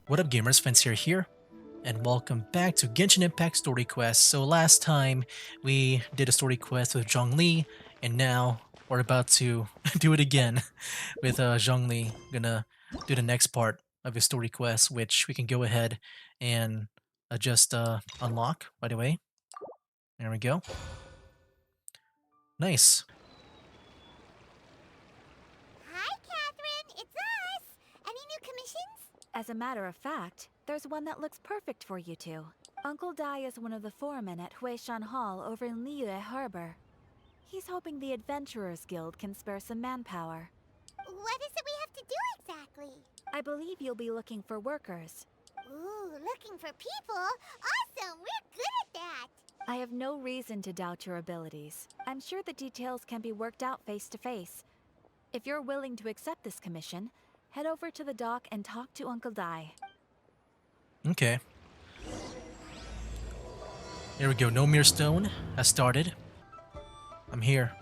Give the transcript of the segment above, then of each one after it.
What up gamers, Fence here, and welcome back to Genshin Impact Story Quest. So last time we did a story quest with Zhongli, and now we're about to do it again with Zhongli. Gonna do the next part of his story quest, which we can go ahead and just unlock, by the way. There we go. Nice. Hi, Catherine. It's us. Any new commissions? As a matter of fact, there's one that looks perfect for you two. Uncle Dai is one of the foremen at Huishan Hall over in Liyue Harbor. He's hoping the Adventurers Guild can spare some manpower. What is it we have to do exactly? I believe you'll be looking for workers. Ooh, looking for people? Awesome. We're good at that. I have no reason to doubt your abilities. I'm sure the details can be worked out face to face. If you're willing to accept this commission, head over to the dock and talk to Uncle Dai. Okay. There we go. No Mere Stone has started. I'm here.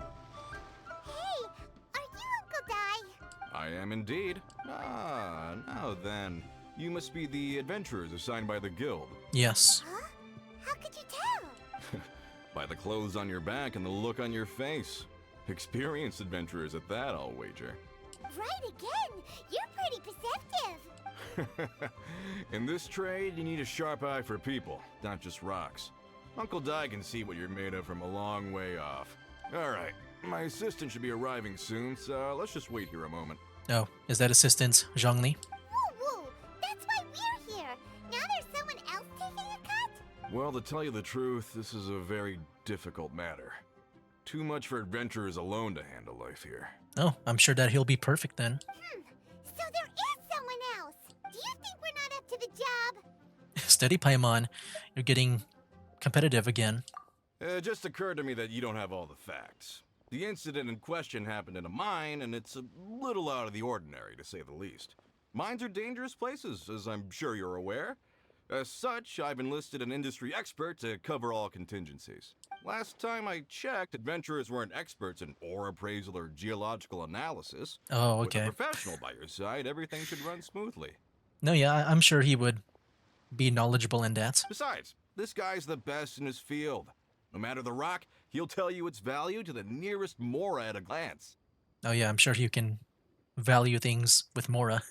Hey, are you Uncle Dai? I am indeed. Now then. You must be the adventurers assigned by the guild. Yes. Huh? How could you tell? By the clothes on your back and the look on your face. Experienced adventurers at that, I'll wager. Right again. You're pretty perceptive. In this trade, you need a sharp eye for people, not just rocks. Uncle Dai can see what you're made of from a long way off. Alright, my assistant should be arriving soon, so let's just wait here a moment. Oh, is that assistant Zhongli? Woo-woo. That's why we're here. Now there's someone else taking a cut? Well, to tell you the truth, this is a very difficult matter. Too much for adventurers alone to handle life here. Oh, I'm sure that he'll be perfect then. So there is someone else. Do you think we're not up to the job? Steady, Paimon. You're getting competitive again. It just occurred to me that you don't have all the facts. The incident in question happened in a mine, and it's a little out of the ordinary, to say the least. Mines are dangerous places, as I'm sure you're aware. As such, I've enlisted an industry expert to cover all contingencies. Last time I checked, adventurers weren't experts in ore appraisal or geological analysis. Oh, With a okay. professional by your side, everything should run smoothly. No, yeah, I'm sure he would be knowledgeable in that. Besides, this guy's the best in his field. No matter the rock, he'll tell you its value to the nearest mora at a glance. Oh yeah, I'm sure you can value things with Mora.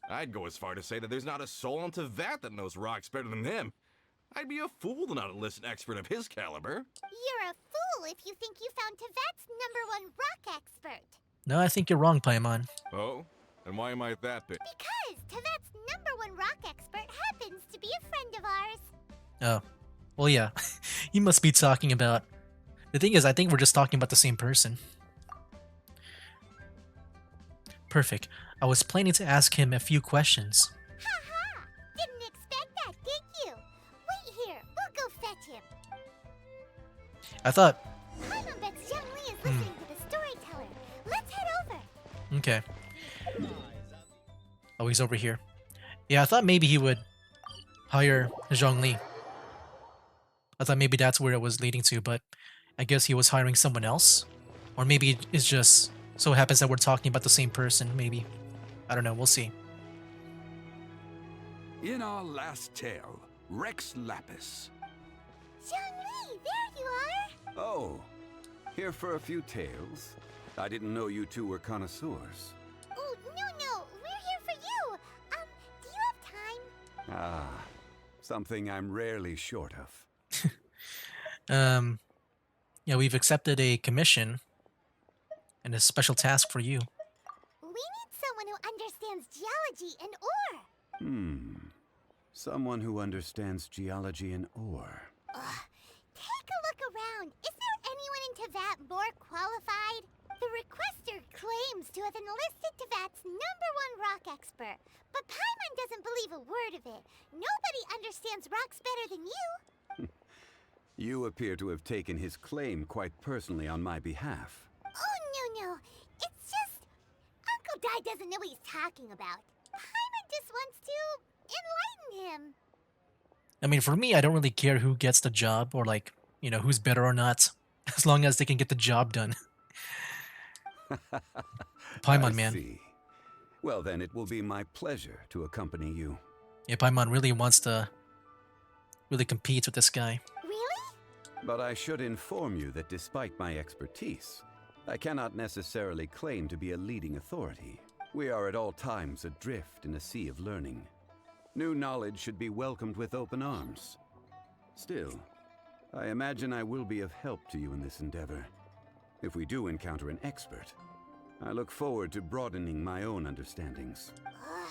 I'd go as far to say that there's not a soul on Tevat that knows rocks better than him. I'd be a fool to not enlist an expert of his caliber. You're a fool if you think you found Tevat's #1 rock expert. No, I think you're wrong, Paimon. Oh? And why am I that big? Because Tevat's #1 rock expert happens to be a friend of ours. Oh. Well, yeah. You must be talking about... The thing is, I think we're just talking about the same person. Perfect. I was planning to ask him a few questions. Ha! Didn't expect that, did you? Wait here. We'll go fetch him. I thought... Paimon bets Zhongli is listening to the storyteller. Let's head over. Okay. Oh, he's over here. Yeah, I thought maybe he would hire Zhongli. I thought maybe that's where it was leading to, but I guess he was hiring someone else. Or maybe it's just so happens that we're talking about the same person, maybe. I don't know, we'll see. In our last tale, Rex Lapis. Zhongli, there you are. Oh, here for a few tales? I didn't know you two were connoisseurs. Oh, no. We're here for you. Do you have time? Ah, something I'm rarely short of. Yeah, we've accepted a commission and a special task for you. We need someone who understands geology and ore. Someone who understands geology and ore. Take a look around. Is there anyone in Tevat more qualified? The requester claims to have enlisted Tevat's #1 rock expert, but Paimon doesn't believe a word of it. Nobody understands rocks better than you. You appear to have taken his claim quite personally on my behalf. Oh, no. It's just... Uncle Dai doesn't know what he's talking about. Paimon just wants to enlighten him. I mean, for me, I don't really care who gets the job or, like, you know, who's better or not, as long as they can get the job done. Paimon, I man. see. Well, then it will be my pleasure to accompany you. Yeah, Paimon really wants to really compete with this guy. Really? But I should inform you that despite my expertise, I cannot necessarily claim to be a leading authority. We are at all times adrift in a sea of learning. New knowledge should be welcomed with open arms. Still, I imagine I will be of help to you in this endeavor. If we do encounter an expert, I look forward to broadening my own understandings. Ugh.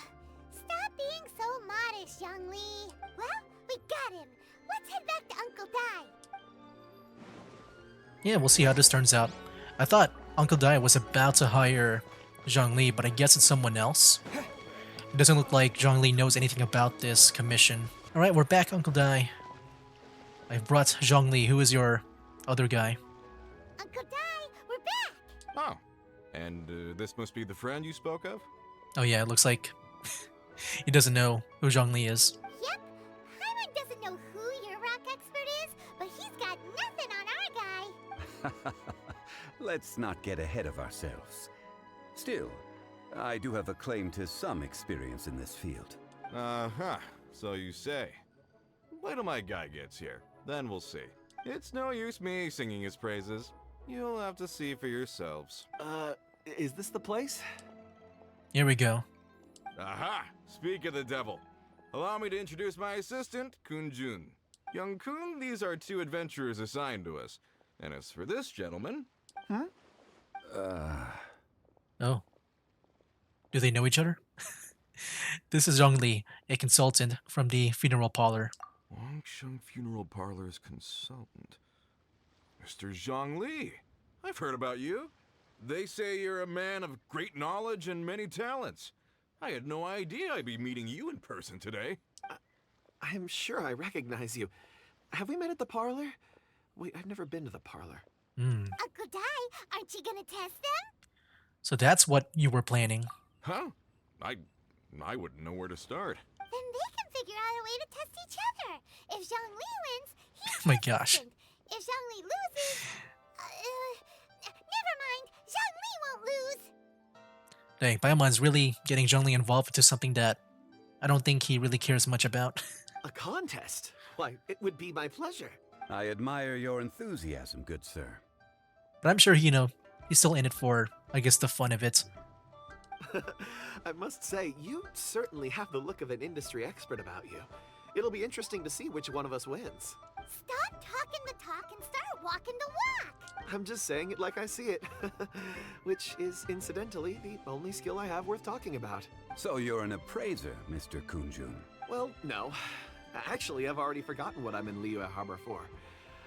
Stop being so modest, Zhongli. Well, we got him. Let's head back to Uncle Dai. Yeah, we'll see how this turns out. I thought Uncle Dai was about to hire Zhongli, but I guess it's someone else. It doesn't look like Zhongli knows anything about this commission. Alright, we're back, Uncle Dai. I've brought Zhongli. Who is your other guy? Uncle Dai, we're back. Oh. And this must be the friend you spoke of? Oh yeah, it looks like he doesn't know who Zhongli is. Yep. Paimon doesn't know who your rock expert is, but he's got nothing on our guy. Let's not get ahead of ourselves. Still, I do have a claim to some experience in this field. Uh-huh. So you say. Wait till my guy gets here. Then we'll see. It's no use me singing his praises. You'll have to see for yourselves. Is this the place? Here we go. Aha! Speak of the devil. Allow me to introduce my assistant, Kun-jun. Young Kun, these are two adventurers assigned to us. And as for this gentleman... Oh. Do they know each other? This is Zhongli, a consultant from the funeral parlor. Wangsheng Funeral Parlor's consultant. Mr. Zhongli, I've heard about you. They say you're a man of great knowledge and many talents. I had no idea I'd be meeting you in person today. I'm sure I recognize you. Have we met at the parlor? Wait, I've never been to the parlor. Uncle Dai, aren't you gonna test them? So that's what you were planning. Huh? I wouldn't know where to start. Then they can figure out a way to test each other. If Zhongli wins, he's My the gosh. assistant. If Zhongli loses, never mind. Zhongli won't lose. Dang, Paimon's really getting Zhongli involved into something that I don't think he really cares much about. A contest? Why, it would be my pleasure. I admire your enthusiasm, good sir. But I'm sure, he's still in it for, I guess, the fun of it. I must say, you certainly have the look of an industry expert about you. It'll be interesting to see which one of us wins. Stop talking the talk and start walking the walk. I'm just saying it like I see it. Which is, incidentally, the only skill I have worth talking about. So you're an appraiser, Mr. Kun-jun. Well, no. Actually, I've already forgotten what I'm in Liyue Harbor for.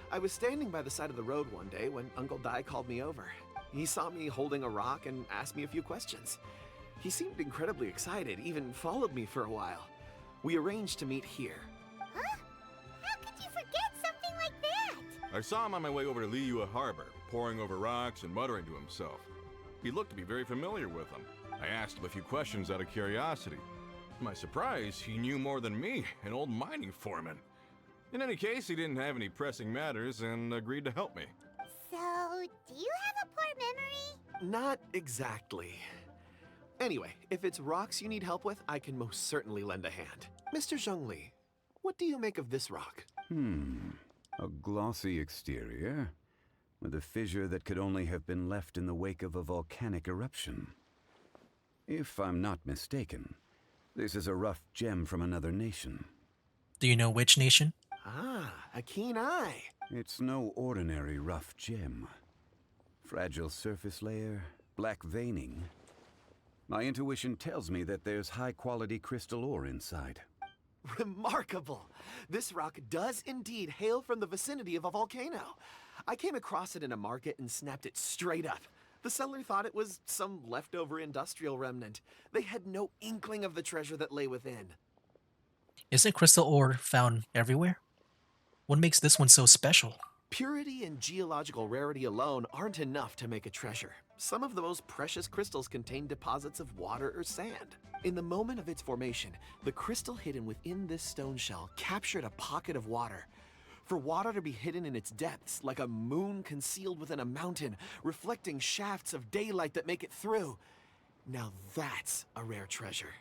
I was standing by the side of the road one day when Uncle Dai called me over. He saw me holding a rock and asked me a few questions. He seemed incredibly excited, even followed me for a while. We arranged to meet here. Huh? How could you forget something like that? I saw him on my way over to Liyue Harbor, poring over rocks and muttering to himself. He looked to be very familiar with them. I asked him a few questions out of curiosity. To my surprise, he knew more than me, an old mining foreman. In any case, he didn't have any pressing matters and agreed to help me. So, do you have a poor memory? Not exactly. Anyway, if it's rocks you need help with, I can most certainly lend a hand. Mr. Zhongli, what do you make of this rock? A glossy exterior, with a fissure that could only have been left in the wake of a volcanic eruption. If I'm not mistaken, this is a rough gem from another nation. Do you know which nation? Ah, a keen eye. It's no ordinary rough gem. Fragile surface layer, black veining. My intuition tells me that there's high-quality crystal ore inside. Remarkable! This rock does indeed hail from the vicinity of a volcano. I came across it in a market and snapped it straight up. The seller thought it was some leftover industrial remnant. They had no inkling of the treasure that lay within. Isn't crystal ore found everywhere? What makes this one so special? Purity and geological rarity alone aren't enough to make a treasure. Some of the most precious crystals contain deposits of water or sand. In the moment of its formation, the crystal hidden within this stone shell captured a pocket of water. For water to be hidden in its depths, like a moon concealed within a mountain, reflecting shafts of daylight that make it through. Now that's a rare treasure.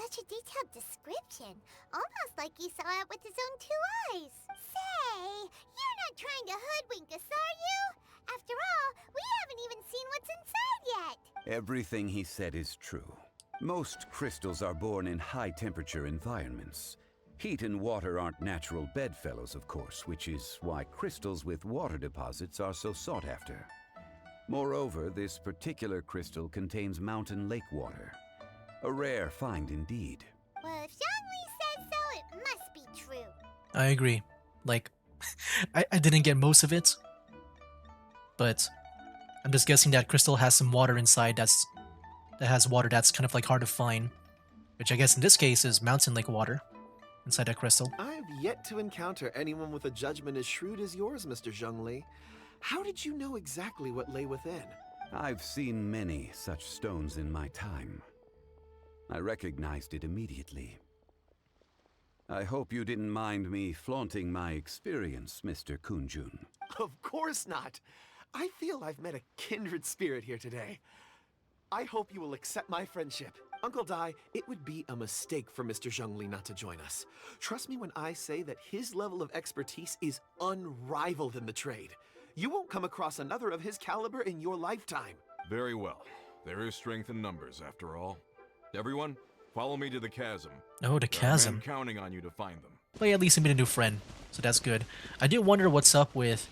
Such a detailed description. Almost like he saw it with his own two eyes. Say, you're not trying to hoodwink us, are you? After all, we haven't even seen what's inside yet. Everything he said is true. Most crystals are born in high-temperature environments. Heat and water aren't natural bedfellows, of course, which is why crystals with water deposits are so sought after. Moreover, this particular crystal contains mountain lake water. A rare find indeed. Well, if Zhongli says so, it must be true. I agree. Like, I didn't get most of it, but I'm just guessing that crystal has some water inside that has water that's kind of like hard to find, which I guess in this case is mountain lake water inside that crystal. I've yet to encounter anyone with a judgment as shrewd as yours, Mr. Zhongli. How did you know exactly what lay within? I've seen many such stones in my time. I recognized it immediately. I hope you didn't mind me flaunting my experience, Mr. Kunjun. Of course not. I feel I've met a kindred spirit here today. I hope you will accept my friendship. Uncle Dai, it would be a mistake for Mr. Zhongli not to join us. Trust me when I say that his level of expertise is unrivaled in the trade. You won't come across another of his caliber in your lifetime. Very well. There is strength in numbers, after all. Everyone, follow me to the chasm. Oh, the chasm. I'm counting on you to find them. Well, at least he made a new friend, so that's good. I do wonder what's up with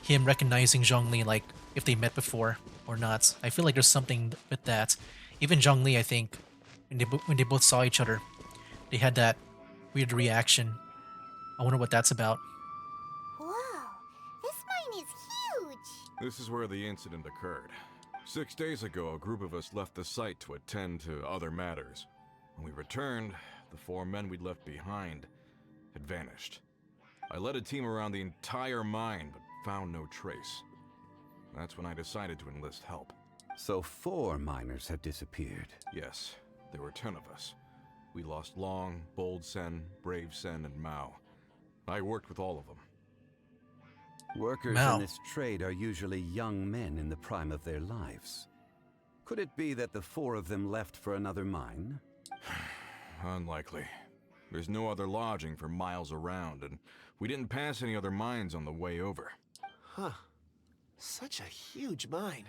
him recognizing Zhongli, like if they met before or not. I feel like there's something with that. Even Zhongli, I think, when they both saw each other, they had that weird reaction. I wonder what that's about. Whoa, this mine is huge. This is where the incident occurred. 6 days ago, a group of us left the site to attend to other matters. When we returned, the 4 men we'd left behind had vanished. I led a team around the entire mine, but found no trace. That's when I decided to enlist help. So 4 miners have disappeared. Yes, there were 10 of us. We lost Long, Bold Sen, Brave Sen, and Mao. I worked with all of them. Workers Mao. in this trade are usually young men in the prime of their lives. Could it be that the 4 of them left for another mine? Unlikely. There's no other lodging for miles around, and we didn't pass any other mines on the way over. Huh. Such a huge mine.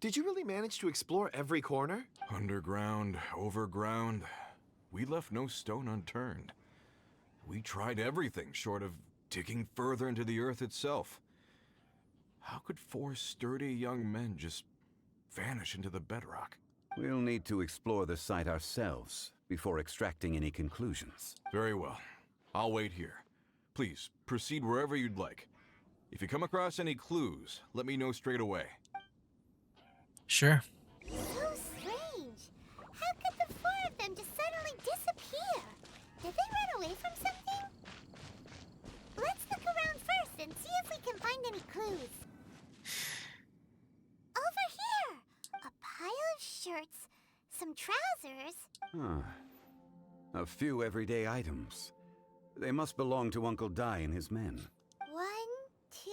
Did you really manage to explore every corner? Underground, overground, we left no stone unturned. We tried everything short of digging further into the earth itself. How could 4 sturdy young men just vanish into the bedrock? We'll need to explore the site ourselves before extracting any conclusions. Very well. I'll wait here. Please, proceed wherever you'd like. If you come across any clues, let me know straight away. Sure. So strange. How could the 4 of them just suddenly disappear? Did they run away from something? Let's look around first and see if we can find any clues. Over here! A pile of shirts, some trousers. Huh. A few everyday items. They must belong to Uncle Dai and his men. 1, 2,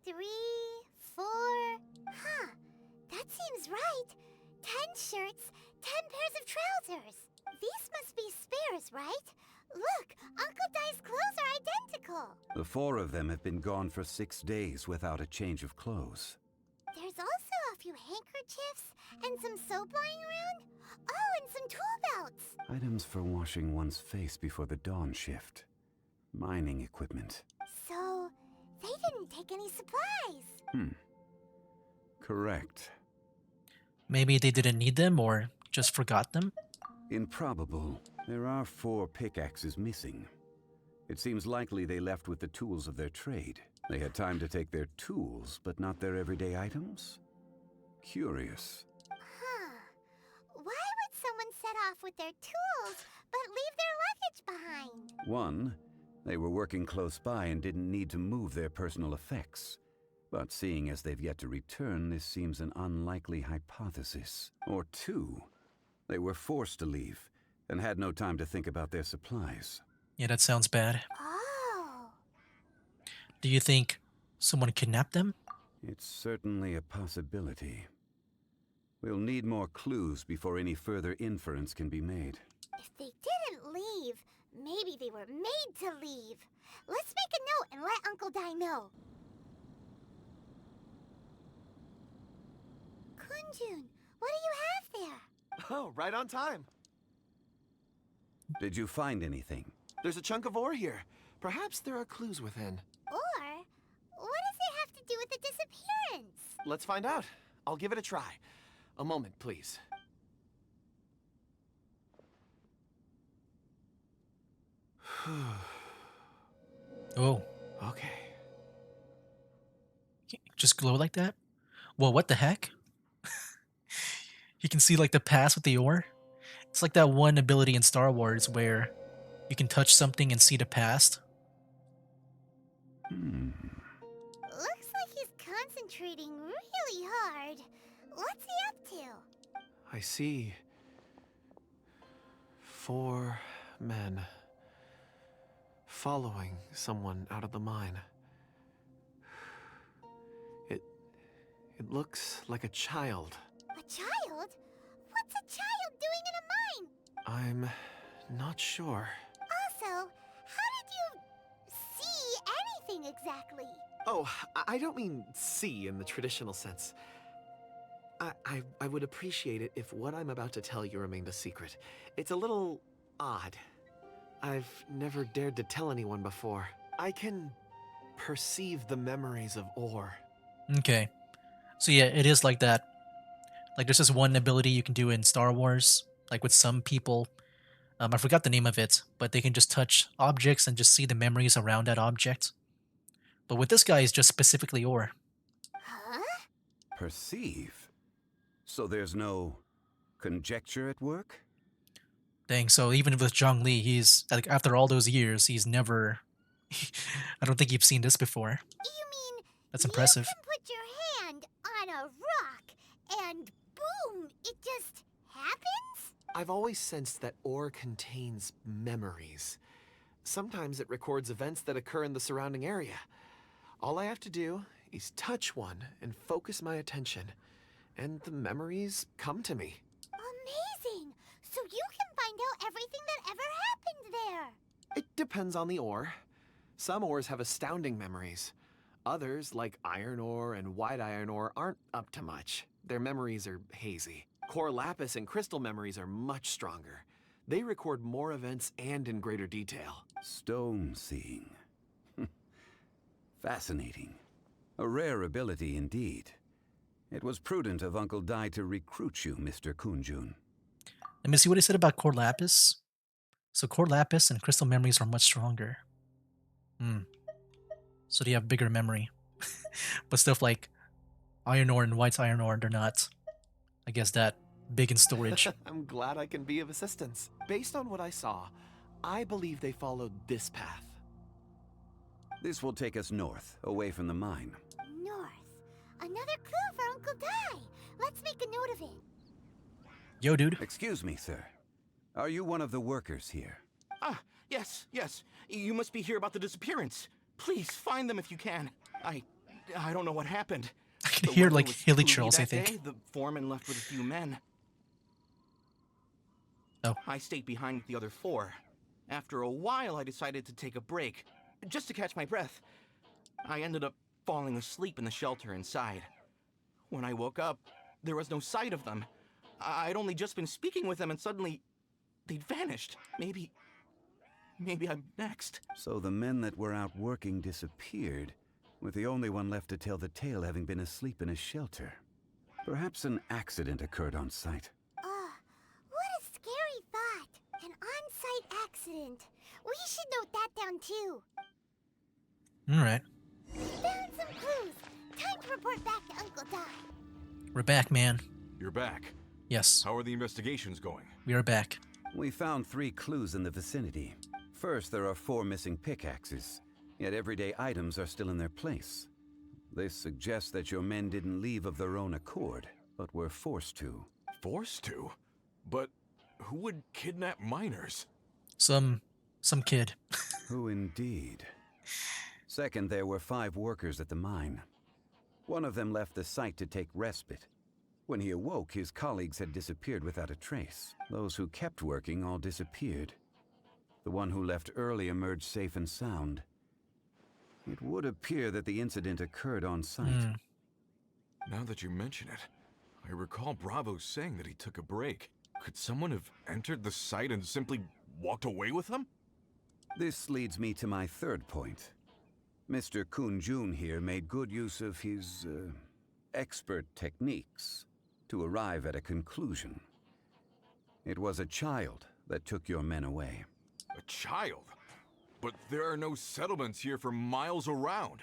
3, 4. Huh. That seems right. 10 shirts, 10 pairs of trousers. These must be spares, right? Look, Uncle Dai's clothes are identical. The 4 of them have been gone for 6 days without a change of clothes. There's also a few handkerchiefs and some soap lying around. Oh, and some tool belts. Items for washing one's face before the dawn shift. Mining equipment. So, they didn't take any supplies. Correct. Maybe they didn't need them or just forgot them. Improbable. There are 4 pickaxes missing. It seems likely they left with the tools of their trade. They had time to take their tools, but not their everyday items? Curious. Huh. Why would someone set off with their tools but leave their luggage behind? 1, they were working close by and didn't need to move their personal effects. But seeing as they've yet to return, this seems an unlikely hypothesis. Or 2, they were forced to leave and had no time to think about their supplies. Yeah, that sounds bad. Oh. Do you think someone kidnapped them? It's certainly a possibility. We'll need more clues before any further inference can be made. If they didn't leave, maybe they were made to leave. Let's make a note and let Uncle Dai know. Kunjun, what do you have there? Oh, right on time. Did you find anything? There's a chunk of ore here. Perhaps there are clues within. Or, what does it have to do with the disappearance? Let's find out. I'll give it a try. A moment, please. Oh, Okay. just glow like that? Well, what the heck? You can see like the past with the ore. It's like that one ability in Star Wars where you can touch something and see the past. Looks like he's concentrating really hard. What's he up to? I see 4 men following someone out of the mine. It looks like a child. A child? What's a child doing in a mine? I'm not sure. Also, how did you see anything exactly? Oh, I don't mean see in the traditional sense. I would appreciate it if what I'm about to tell you remained a secret. It's a little odd. I've never dared to tell anyone before. I can perceive the memories of ore. Okay. So yeah, it is like that. Like there's this one ability you can do in Star Wars, like with some people. I forgot the name of it, but they can just touch objects and just see the memories around that object. But with this guy, it's just specifically ore. Huh? Perceive? So there's no conjecture at work? Dang, so even with Zhongli, he's like after all those years, he's never I don't think you've seen this before. You mean That's impressive. you can put your hand on a rock and boom, it just happens? I've always sensed that ore contains memories. Sometimes it records events that occur in the surrounding area. All I have to do is touch one and focus my attention, and the memories come to me. Amazing! So you can find out everything that ever happened there. It depends on the ore. Some ores have astounding memories. Others, like iron ore and white iron ore, aren't up to much. Their memories are hazy. Core lapis and crystal memories are much stronger. They record more events and in greater detail. Stone seeing. Fascinating. A rare ability indeed. It was prudent of Uncle Dai to recruit you, Mr. Kunjun. Let me see what he said about core lapis. So core lapis and crystal memories are much stronger. So they have bigger memory. But stuff like iron ore and white iron ore, they're not, I guess, that big in storage. I'm glad I can be of assistance. Based on what I saw, I believe they followed this path. This will take us north, away from the mine. North. Another clue for Uncle Dai. Let's make a note of it. Yo, dude. Excuse me, sir. Are you one of the workers here? Ah, yes. You must be here about the disappearance. Please, find them if you can. I don't know what happened. I can The hear weather like was hilly gloomy chills, I that think. day. The foreman left with a few men. Oh. I stayed behind with the other 4. After a while, I decided to take a break, just to catch my breath. I ended up falling asleep in the shelter inside. When I woke up, there was no sight of them. I'd only just been speaking with them and suddenly they'd vanished. Maybe I'm next. So the men that were out working disappeared, with the only one left to tell the tale having been asleep in a shelter. Perhaps an accident occurred on site. What a scary thought. An on-site accident. We should note that down too. Alright. We found some clues. Time to report back to Uncle Dai. We're back, man. You're back. Yes, How are the investigations going? we are back. We found 3 clues in the vicinity. First, there are 4 missing pickaxes, yet everyday items are still in their place. This suggests that your men didn't leave of their own accord, but were forced to. Forced to? But who would kidnap miners? Some kid. Who indeed? Second, there were 5 workers at the mine. One of them left the site to take respite. When he awoke, his colleagues had disappeared without a trace. Those who kept working all disappeared. The one who left early emerged safe and sound. It would appear that the incident occurred on site. Now that you mention it, I recall Bravo saying that he took a break. Could someone have entered the site and simply walked away with him? This leads me to my third point. Mr. Kun-jun here made good use of his expert techniques to arrive at a conclusion. It was a child that took your men away. A child? But there are no settlements here for miles around.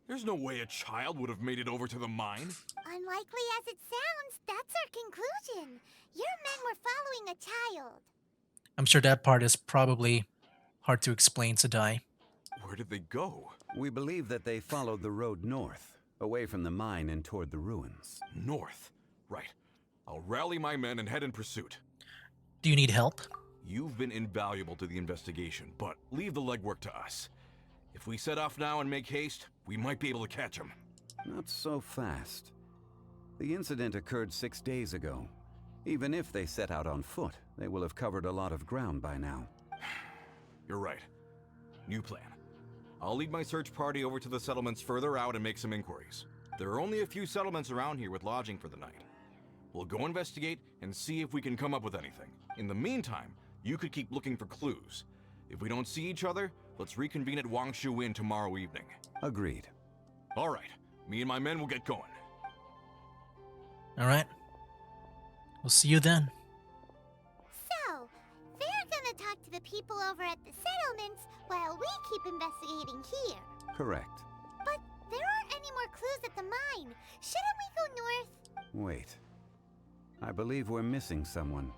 There's no way a child would have made it over to the mine. Unlikely as it sounds, that's our conclusion. Your men were following a child. I'm sure that part is probably hard to explain to Dai. Where did they go? We believe that they followed the road north, away from the mine and toward the ruins. North. Right. I'll rally my men and head in pursuit. Do you need help? You've been invaluable to the investigation, but leave the legwork to us. If we set off now and make haste, we might be able to catch them. Not so fast. The incident occurred 6 days ago. Even if they set out on foot, they will have covered a lot of ground by now. You're right. New plan. I'll lead my search party over to the settlements further out and make some inquiries. There are only a few settlements around here with lodging for the night. We'll go investigate and see if we can come up with anything. In the meantime, you could keep looking for clues. If we don't see each other, let's reconvene at Wangshu Inn tomorrow evening. Agreed. All right. Me and my men will get going. All right. We'll see you then. So, they're gonna talk to the people over at the settlements while we keep investigating here. Correct. But there aren't any more clues at the mine. Shouldn't we go north? Wait. I believe we're missing someone.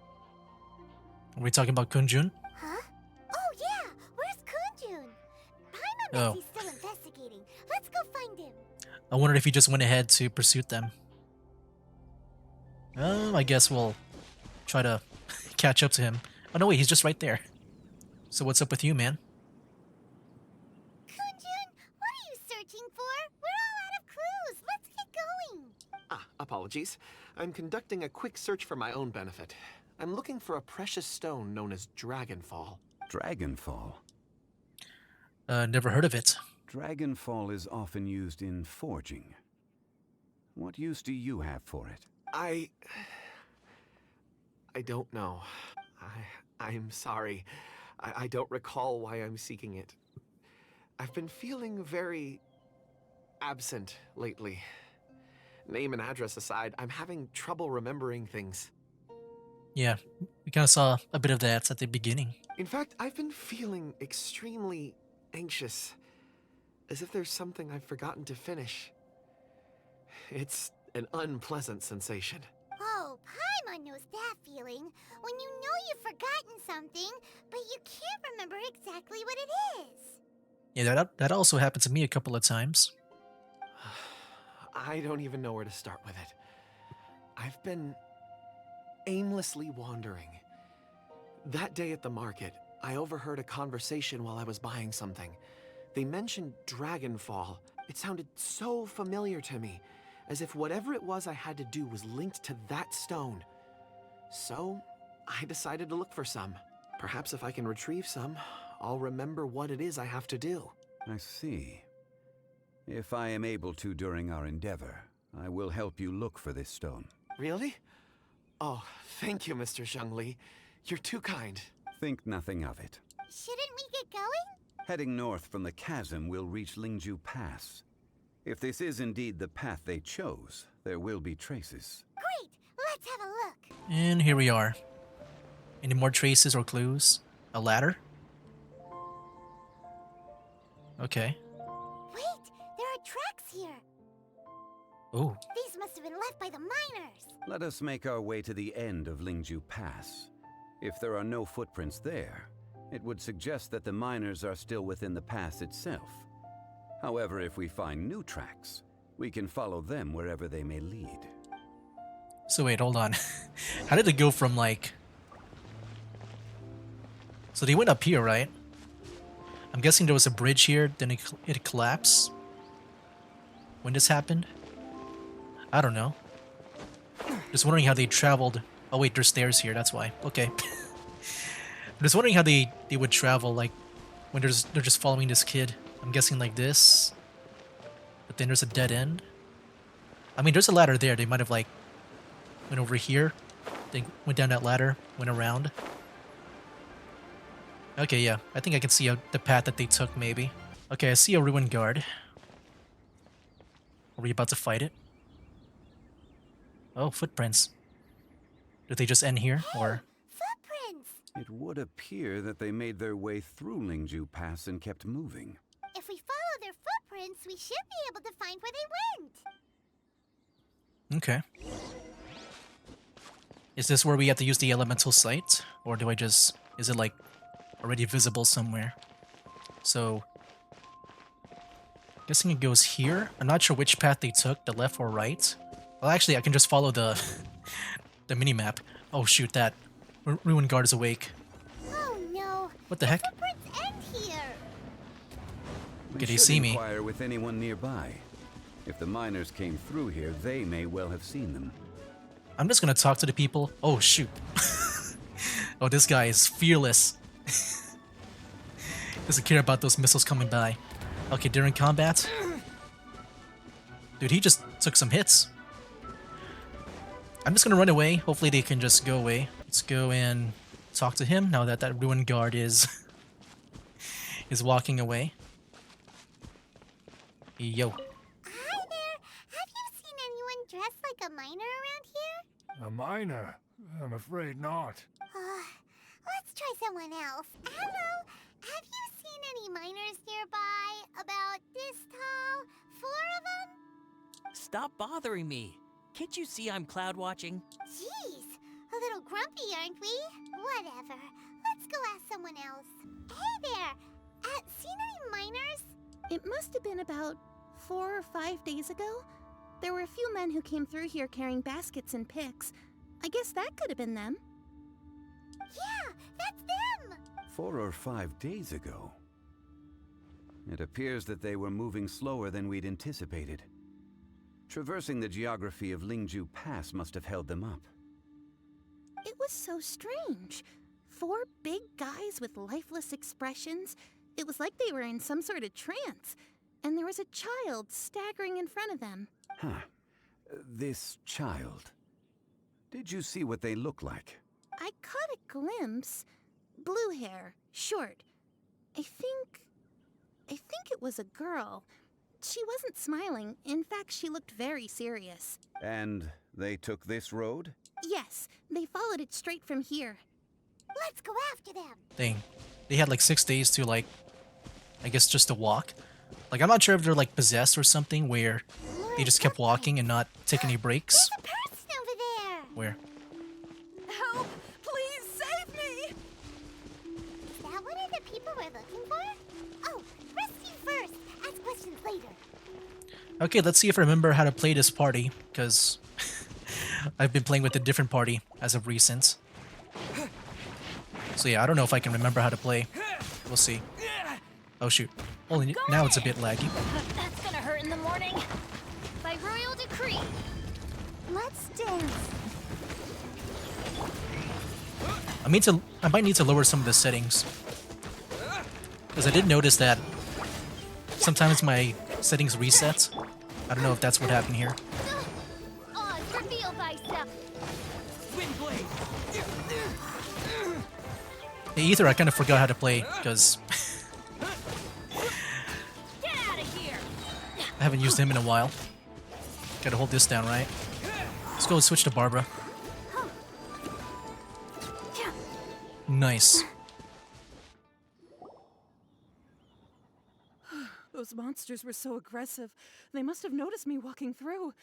Are we talking about Kun-jun? Huh? Oh yeah, where's Kunjun? Paimon Oh. he's still investigating. Let's go find him. I wondered if he just went ahead to pursue them. I guess we'll try to catch up to him. Oh no, wait, he's just right there. So what's up with you, man? Kunjun, what are you searching for? We're all out of clues. Let's get going. Apologies. I'm conducting a quick search for my own benefit. I'm looking for a precious stone known as Dragonfall. Dragonfall. Never heard of it. Dragonfall is often used in forging. What use do you have for it? I don't know. I'm sorry. I don't recall why I'm seeking it. I've been feeling very absent lately. Name and address aside, I'm having trouble remembering things. Yeah, we kind of saw a bit of that at the beginning. In fact, I've been feeling extremely anxious, as if there's something I've forgotten to finish. It's an unpleasant sensation. Oh, Paimon knows that feeling. When you know you've forgotten something, but you can't remember exactly what it is. Yeah, that also happened to me a couple of times. I don't even know where to start with it. I've been aimlessly wandering. That day at the market, I overheard a conversation while I was buying something. They mentioned Dragonfall. It sounded so familiar to me, as if whatever it was I had to do was linked to that stone. So, I decided to look for some. Perhaps if I can retrieve some, I'll remember what it is I have to do. I see. If I am able to during our endeavor, I will help you look for this stone. Really? Oh, thank you, Mr. Zhongli. You're too kind. Think nothing of it. Shouldn't we get going? Heading north from the chasm, we'll reach Lingju Pass. If this is indeed the path they chose, there will be traces. Great, let's have a look. And here we are. Any more traces or clues? A ladder? Okay. Wait, there are tracks here. Ooh. These must have been left by the miners. Let us make our way to the end of Lingju Pass. If there are no footprints there, it would suggest that the miners are still within the pass itself. However, if we find new tracks, we can follow them wherever they may lead. So wait, hold on. How did it go from like... So they went up here, right? I'm guessing there was a bridge here, then it collapsed? When this happened? I don't know. Just wondering how they traveled. Oh wait, there's stairs here, that's why. Okay. I'm just wondering how they would travel, like, when they're just following this kid. I'm guessing like this. But then there's a dead end. I mean, there's a ladder there. They might have, like, went over here. They went down that ladder, went around. Okay, yeah. I think I can see the path that they took, maybe. Okay, I see a ruined guard. Are we about to fight it? Oh, footprints. Did they just end here, or...? Footprints! It would appear that they made their way through Lingju Pass and kept moving. If we follow their footprints, we should be able to find where they went. Okay. Is this where we have to use the elemental sight? Or do I just... Is it, like, already visible somewhere? So... Guessing it goes here? I'm not sure which path they took, the left or right. Well, actually, I can just follow the... the mini-map. Oh, shoot, that. Ruined guard is awake. Oh no! What the heck? Footprints end here! Okay, they see me. Inquire with anyone nearby. If the miners came through here, they may well have seen them. I'm just gonna talk to the people. Oh, shoot. Oh, this guy is fearless. Doesn't care about those missiles coming by. Okay, during combat. Dude, he just took some hits. I'm just gonna run away. Hopefully they can just go away. Let's go and talk to him now that that ruined guard is is walking away. Yo. Hi there! Have you seen anyone dressed like a miner around here? A miner? I'm afraid not. Let's try someone else. Hello! Have you seen any miners nearby? About this tall? 4 of them? Stop bothering me. Can't you see I'm cloud watching? Jeez, a little grumpy, aren't we? Whatever. Let's go ask someone else. Hey there! Seen any miners? It must have been about 4 or 5 days ago. There were a few men who came through here carrying baskets and picks. I guess that could have been them. Yeah, that's them! 4 or 5 days ago. It appears that they were moving slower than we'd anticipated. Traversing the geography of Lingju Pass must have held them up. It was so strange. 4 big guys with lifeless expressions. It was like they were in some sort of trance. And there was a child staggering in front of them. Huh. This child. Did you see what they look like? I caught a glimpse. Blue hair, short. I think it was a girl. She wasn't smiling. In fact, she looked very serious. And they took this road? Yes, they followed it straight from here. Let's go after them! Dang. They had like 6 days to, like, I guess just to walk. Like, I'm not sure if they're like possessed or something where they just kept walking and not take any breaks. There's a person over there! Where? Help! Please save me! Is that one of the people we're looking for? Oh, rescue first! Ask questions later. Okay, let's see if I remember how to play this party, because I've been playing with a different party as of recent. So yeah, I don't know if I can remember how to play. We'll see. Oh shoot. Only now it's a bit laggy. That's gonna hurt in the morning. By royal decree. Let's dance. I might need to lower some of the settings. Because I did notice that sometimes my settings reset. I don't know if that's what happened here. Oz, reveal thyself. Wind blade! Hey, Ether, I kind of forgot how to play, because Get out of here. I haven't used him in a while. Gotta hold this down, right? Let's go switch to Barbara. Nice. Those monsters were so aggressive. They must have noticed me walking through.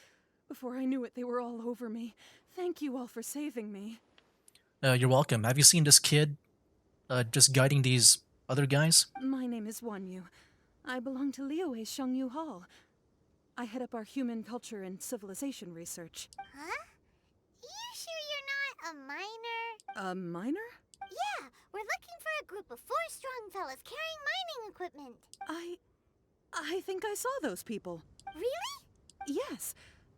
Before I knew it, they were all over me. Thank you all for saving me. You're welcome. Have you seen this kid just guiding these other guys? My name is Wanyu. I belong to Liyue Shengyu Hall. I head up our human culture and civilization research. Huh? You sure you're not a miner? A miner? Yeah, we're looking for a group of 4 strong fellas carrying mining equipment. I think I saw those people. Really? Yes.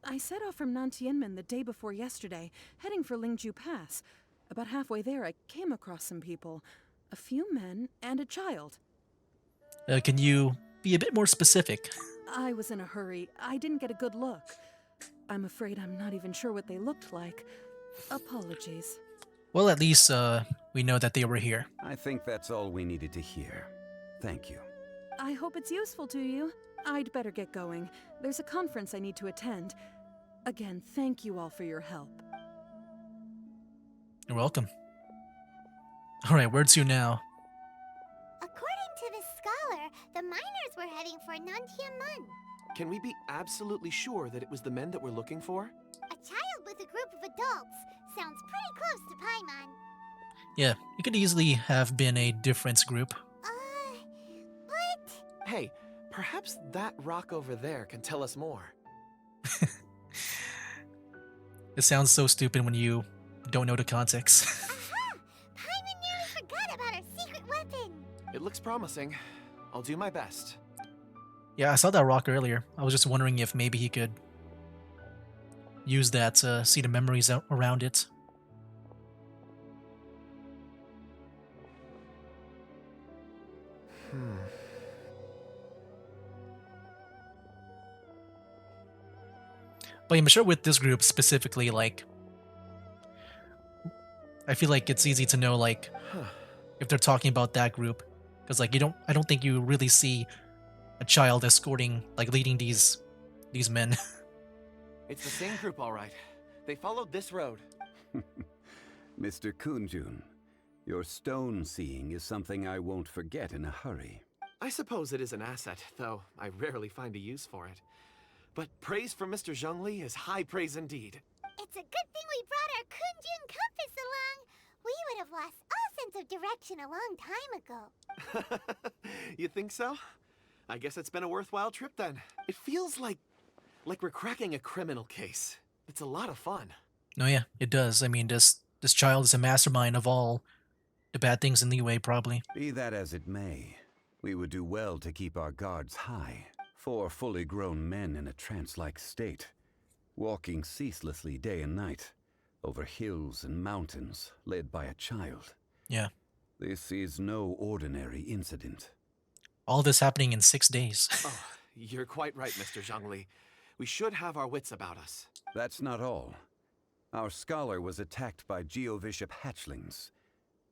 I set off from Nantianmen the day before yesterday, heading for Lingju Pass. About halfway there, I came across some people. A few men and a child. Can you be a bit more specific? I was in a hurry. I didn't get a good look. I'm afraid I'm not even sure what they looked like. Apologies. Well, at least we know that they were here. I think that's all we needed to hear. Thank you. I hope it's useful to you. I'd better get going. There's a conference I need to attend. Again, thank you all for your help. You're welcome. All right, where to now? According to the scholar, the miners were heading for Nantianmen. Can we be absolutely sure that it was the men that we're looking for? A child with a group of adults. Sounds pretty close to Paimon. Yeah, it could easily have been a difference group. But... Hey, perhaps that rock over there can tell us more. It sounds so stupid when you don't know the context. Aha! Paimon nearly forgot about our secret weapon. It looks promising. I'll do my best. Yeah, I saw that rock earlier. I was just wondering if maybe he could use that to see the memories around it. But I'm sure with this group specifically, like, I feel like it's easy to know, like, if they're talking about that group, because like I don't think you really see a child escorting, like, leading these men. It's the same group, all right. They followed this road. Mr. Kunjun, your stone seeing is something I won't forget in a hurry. I suppose it is an asset, though I rarely find a use for it. But praise from Mr. Zhongli is high praise indeed. It's a good thing we brought our Kunjun compass along. We would have lost all sense of direction a long time ago. You think so? I guess it's been a worthwhile trip then. It feels like we're cracking a criminal case. It's a lot of fun. No, yeah, it does. I mean, this child is a mastermind of all the bad things in Liyue, probably. Be that as it may, we would do well to keep our guards high. 4 fully grown men in a trance-like state, walking ceaselessly day and night, over hills and mountains, led by a child. Yeah. This is no ordinary incident. All this happening in 6 days. Oh, you're quite right, Mr. Zhongli. We should have our wits about us. That's not all. Our scholar was attacked by Geovishap hatchlings,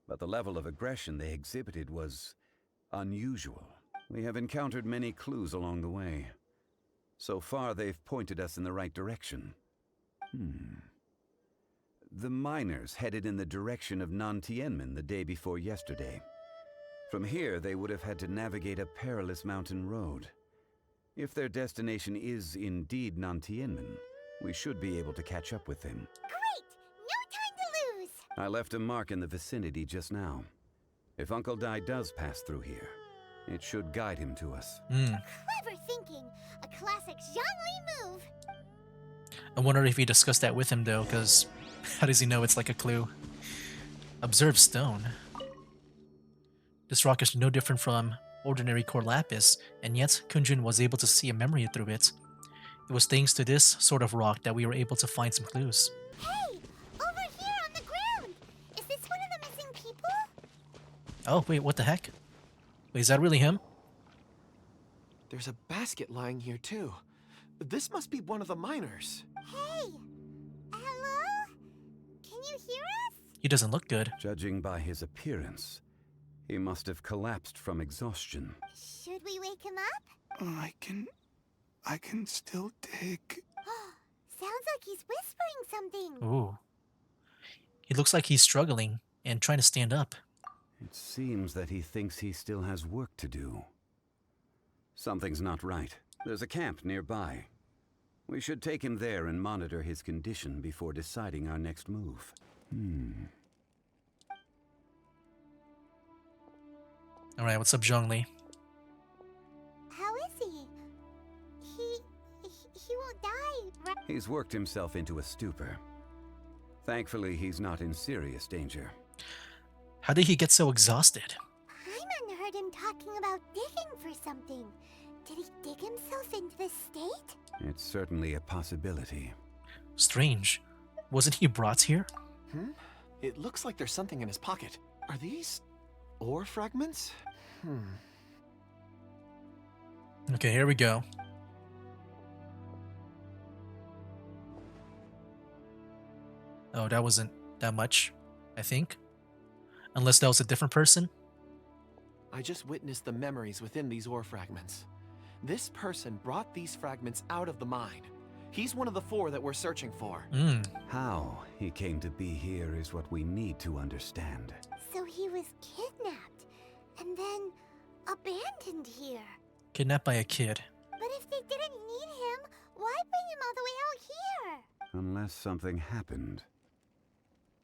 but the level of aggression they exhibited was unusual. We have encountered many clues along the way. So far, they've pointed us in the right direction. The miners headed in the direction of Nantianmen the day before yesterday. From here, they would have had to navigate a perilous mountain road. If their destination is indeed Nantianmen, we should be able to catch up with them. Great! No time to lose! I left a mark in the vicinity just now. If Uncle Dai does pass through here, it should guide him to us. Clever thinking. A classic Zhongli move. I wonder if he discussed that with him, though, because how does he know it's like a clue? Observe stone. This rock is no different from ordinary core lapis, and yet Kunjun was able to see a memory through it. It was thanks to this sort of rock that we were able to find some clues. Hey! Over here on the ground! Is this one of the missing people? Oh, wait, what the heck? Wait, is that really him? There's a basket lying here, too. This must be one of the miners. Hey! Hello? Can you hear us? He doesn't look good. Judging by his appearance, he must have collapsed from exhaustion. Should we wake him up? I can still dig. Sounds like he's whispering something. Ooh. He looks like he's struggling and trying to stand up. It seems that he thinks he still has work to do. Something's not right. There's a camp nearby. We should take him there and monitor his condition before deciding our next move. Alright, what's up, Zhongli? How is he? He won't die, right? He's worked himself into a stupor. Thankfully, he's not in serious danger. How did he get so exhausted? Paimon heard him talking about digging for something. Did he dig himself into this state? It's certainly a possibility. Strange. Wasn't he brought here? It looks like there's something in his pocket. Are these ore fragments? Okay, here we go. Oh, that wasn't that much, I think. Unless that was a different person. I just witnessed the memories within these ore fragments. This person brought these fragments out of the mine. He's one of the 4 that we're searching for. How he came to be here is what we need to understand. So he was kidnapped and then abandoned here. Kidnapped by a kid. But if they didn't need him, why bring him all the way out here? Unless something happened.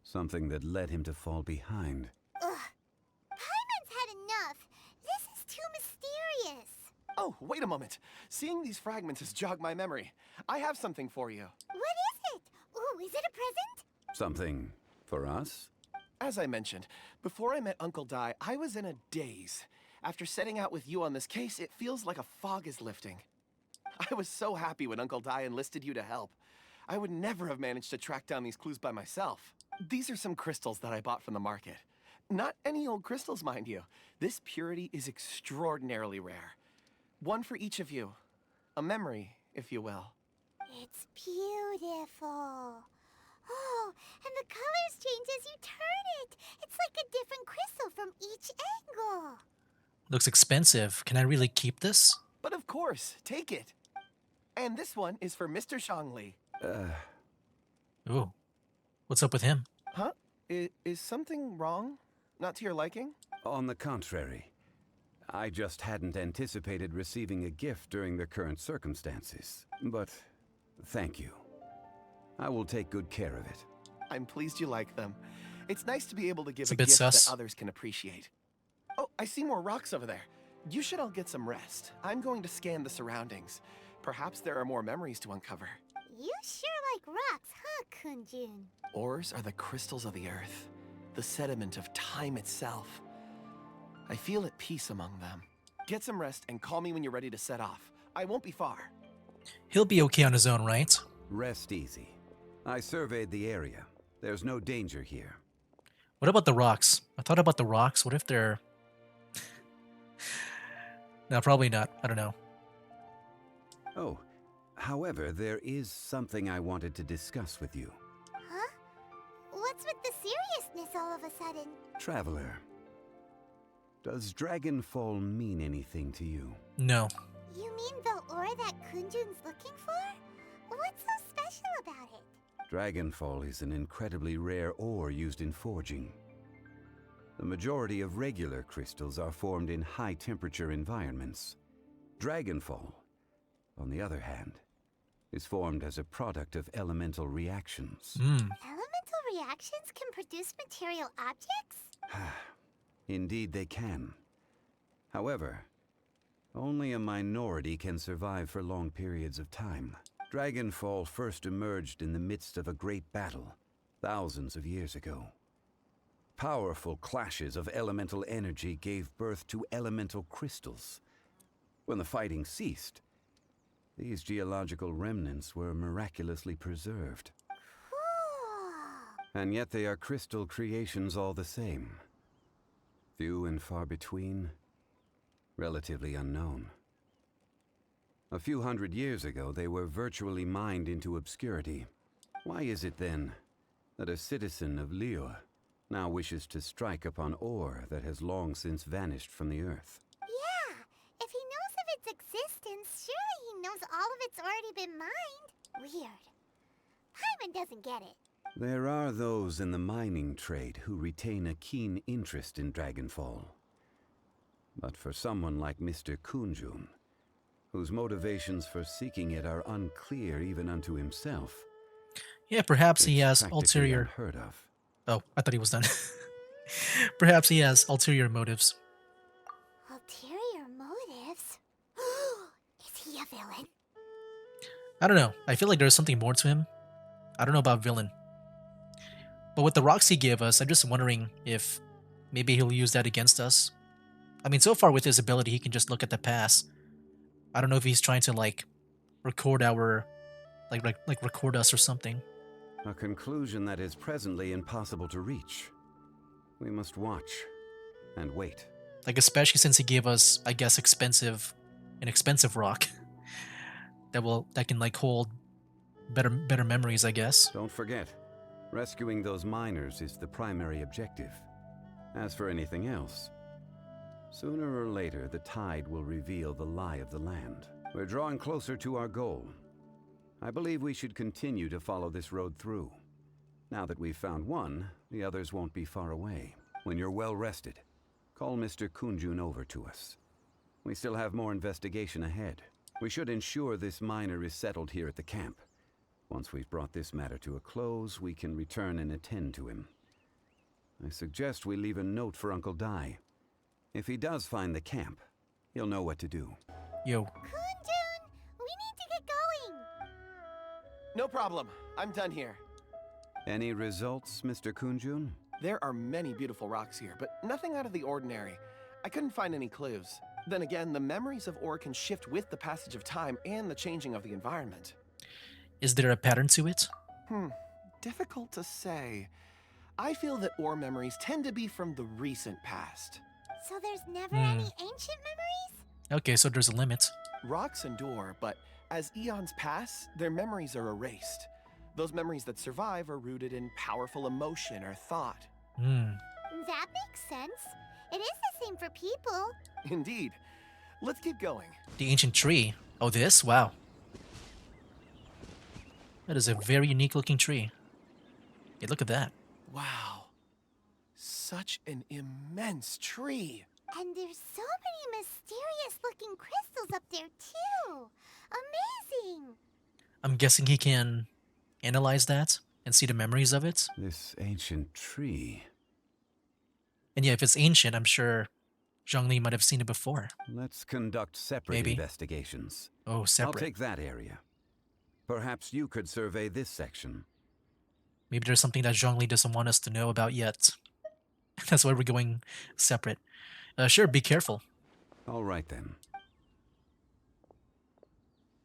Something that led him to fall behind. Ugh. Paimon's had enough. This is too mysterious. Oh, wait a moment. Seeing these fragments has jogged my memory. I have something for you. What is it? Ooh, is it a present? Something for us? As I mentioned, before I met Uncle Dai, I was in a daze. After setting out with you on this case, it feels like a fog is lifting. I was so happy when Uncle Dai enlisted you to help. I would never have managed to track down these clues by myself. These are some crystals that I bought from the market. Not any old crystals, mind you. This purity is extraordinarily rare. One for each of you. A memory, if you will. It's beautiful. Oh, and the colors change as you turn it. It's like a different crystal from each angle. Looks expensive. Can I really keep this? But of course, take it. And this one is for Mr. Zhongli. Ooh. What's up with him? Huh? Is something wrong? Not to your liking? On the contrary. I just hadn't anticipated receiving a gift during the current circumstances. But thank you. I will take good care of it. I'm pleased you like them. It's nice to be able to give It's a a bit gift sus. that others can appreciate. Oh, I see more rocks over there. You should all get some rest. I'm going to scan the surroundings. Perhaps there are more memories to uncover. You sure like rocks, huh, Kunjun? Ores are the crystals of the earth, the sediment of time itself. I feel at peace among them. Get some rest and call me when you're ready to set off. I won't be far. He'll be okay on his own, right? Rest easy. I surveyed the area. There's no danger here. What about the rocks? I thought about the rocks. What if they're... No, probably not. I don't know. Oh, however, there is something I wanted to discuss with you. Huh? What's with the seriousness all of a sudden? Traveler, does Dragonfall mean anything to you? No. You mean the ore that Kunjun's looking for? What's so special about it? Dragonfall is an incredibly rare ore used in forging. The majority of regular crystals are formed in high-temperature environments. Dragonfall, on the other hand, is formed as a product of elemental reactions. Elemental reactions can produce material objects? Indeed they can. However, only a minority can survive for long periods of time. Dragonfall first emerged in the midst of a great battle, thousands of years ago. Powerful clashes of elemental energy gave birth to elemental crystals. When the fighting ceased, these geological remnants were miraculously preserved. Cool. And yet they are crystal creations all the same. Few and far between, relatively unknown. A few hundred years ago, they were virtually mined into obscurity. Why is it then that a citizen of Liyue now wishes to strike upon ore that has long since vanished from the earth? Yeah, if he knows of its existence, surely he knows all of it's already been mined. Weird. Paimon doesn't get it. There are those in the mining trade who retain a keen interest in Dragonfall. But for someone like Mr. Kunjun, whose motivations for seeking it are unclear even unto himself, Yeah, perhaps he it's has practically ulterior... unheard of. Oh, I thought he was done. Perhaps he has ulterior motives. Ulterior motives? Is he a villain? I don't know. I feel like there's something more to him. I don't know about villain. But with the rocks he gave us, I'm just wondering if maybe he'll use that against us. I mean, so far with his ability, he can just look at the past. I don't know if he's trying to like record our like record us or something. A conclusion that is presently impossible to reach. We must watch and wait. Like especially since he gave us, I guess, an expensive rock that can like hold better memories, I guess. Don't forget, rescuing those miners is the primary objective. As for anything else, sooner or later the tide will reveal the lie of the land. We're drawing closer to our goal. I believe we should continue to follow this road through. Now that we've found one, the others won't be far away. When you're well rested, call Mr. Kunjun over to us. We still have more investigation ahead. We should ensure this miner is settled here at the camp. Once we've brought this matter to a close, we can return and attend to him. I suggest we leave a note for Uncle Dai. If he does find the camp, he'll know what to do. Yo. Kunjun, we need to get going. No problem. I'm done here. Any results, Mr. Kunjun? There are many beautiful rocks here, but nothing out of the ordinary. I couldn't find any clues. Then again, the memories of ore can shift with the passage of time and the changing of the environment. Is there a pattern to it? Difficult to say. I feel that ore memories tend to be from the recent past. So there's never any ancient memories? Okay, so there's a limit. Rocks endure, but as eons pass, their memories are erased. Those memories that survive are rooted in powerful emotion or thought. That makes sense. It is the same for people. Indeed. Let's keep going. The ancient tree. Oh, this? Wow. That is a very unique looking tree. Hey, look at that. Wow. Such an immense tree. And there's so many mysterious looking crystals up there too. Amazing. I'm guessing he can analyze that and see the memories of it. This ancient tree. And yeah, if it's ancient, I'm sure Zhongli might have seen it before. Let's conduct separate Maybe. investigations. Oh, separate. I'll take that area. Perhaps you could survey this section. Maybe there's something that Zhongli doesn't want us to know about yet. That's why we're going separate. Sure, be careful. All right then.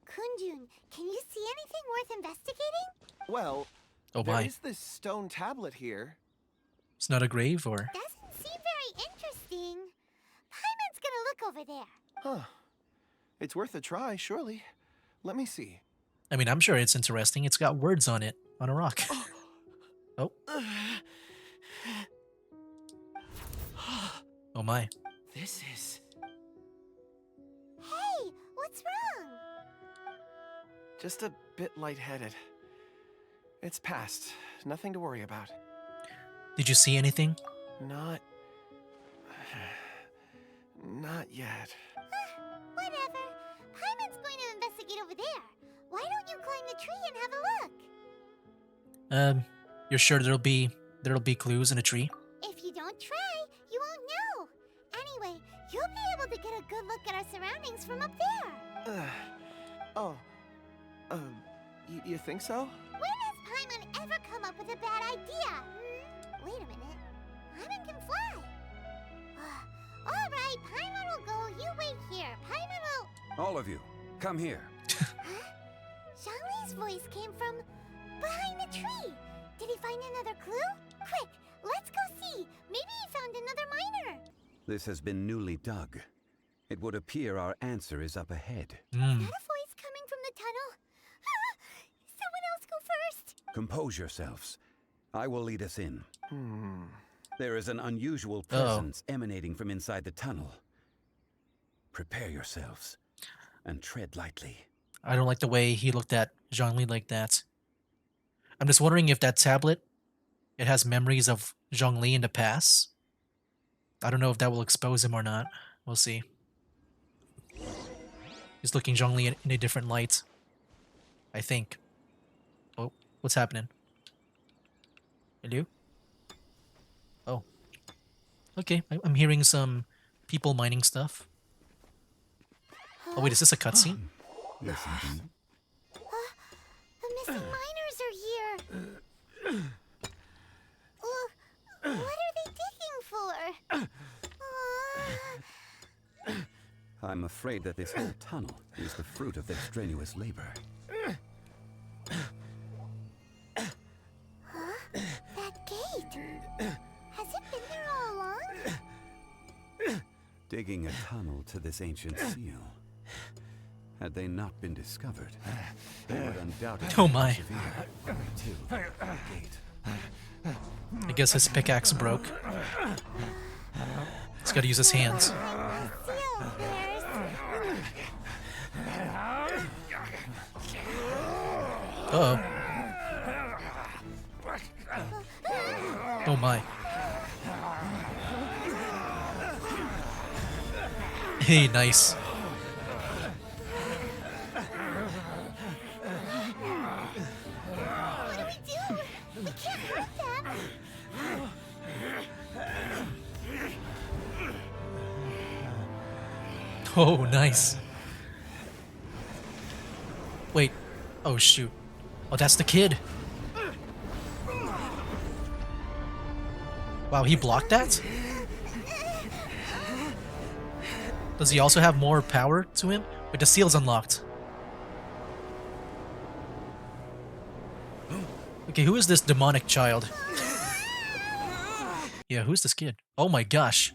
Kunjun, can you see anything worth investigating? Well, Oh there my. is this stone tablet here. It's not a grave or... Doesn't seem very interesting. Paimon's gonna look over there. Huh. It's worth a try, surely. Let me see. I mean, I'm sure it's interesting. It's got words on it, on a rock. Oh. Oh my. This is... Hey, what's wrong? just a bit lightheaded. It's past. Nothing to worry about. Did you see anything? Not yet. Whatever. Paimon's going to investigate over there. Why don't you climb the tree and have a look? You're sure there'll be clues in a tree? If you don't try, you won't know. Anyway, you'll be able to get a good look at our surroundings from up there. You think so? When has Paimon ever come up with a bad idea? Wait a minute. Paimon can fly. All right, Paimon will go. You wait here. Paimon will... All of you, come here. Zhongli's voice came from behind the tree. Did he find another clue? Quick, let's go see. Maybe he found another miner. This has been newly dug. It would appear our answer is up ahead. Is that a voice coming from the tunnel? Someone else go first. Compose yourselves. I will lead us in. There is an unusual presence emanating from inside the tunnel. Prepare yourselves and tread lightly. I don't like the way he looked at Zhongli like that. I'm just wondering if that tablet, it has memories of Zhongli in the past. I don't know if that will expose him or not. We'll see. He's looking Zhongli in a different light. I think. Oh, what's happening? Hello? Oh. Okay, I'm hearing some people mining stuff. Oh wait, is this a cutscene? Listen. The missing miners are here. What are they digging for? I'm afraid that this whole tunnel is the fruit of their strenuous labor. Huh? That gate. Has it been there all along? Digging a tunnel to this ancient seal. Had they not been discovered, they would undoubtedly Oh my. persevere until the gate. I guess his pickaxe broke. He's gotta use his hands. Seal bears. Uh-oh. Oh my. Hey, nice. What do we do? We can't hurt them. Oh, nice. Wait. Oh, shoot. Oh, that's the kid. Wow, he blocked that? Does he also have more power to him? Wait, the seal's unlocked. Okay, who is this demonic child? Yeah, who's this kid? Oh my gosh.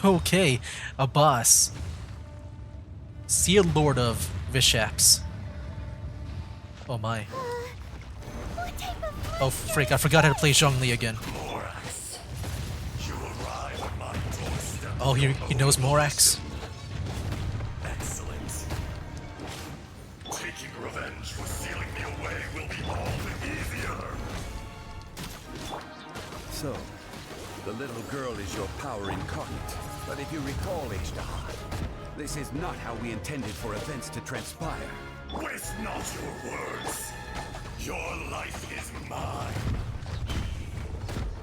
Okay, a boss. Seal Lord of Vishaps. Oh my. What type of Oh frick, I forgot how to play Zhongli again. Oh, he knows Morax? Excellent. Taking revenge for sealing me away will be all the easier. So, the little girl is your power incarnate. But if you recall, Azhdaha, this is not how we intended for events to transpire. Waste not your words. Your life is mine.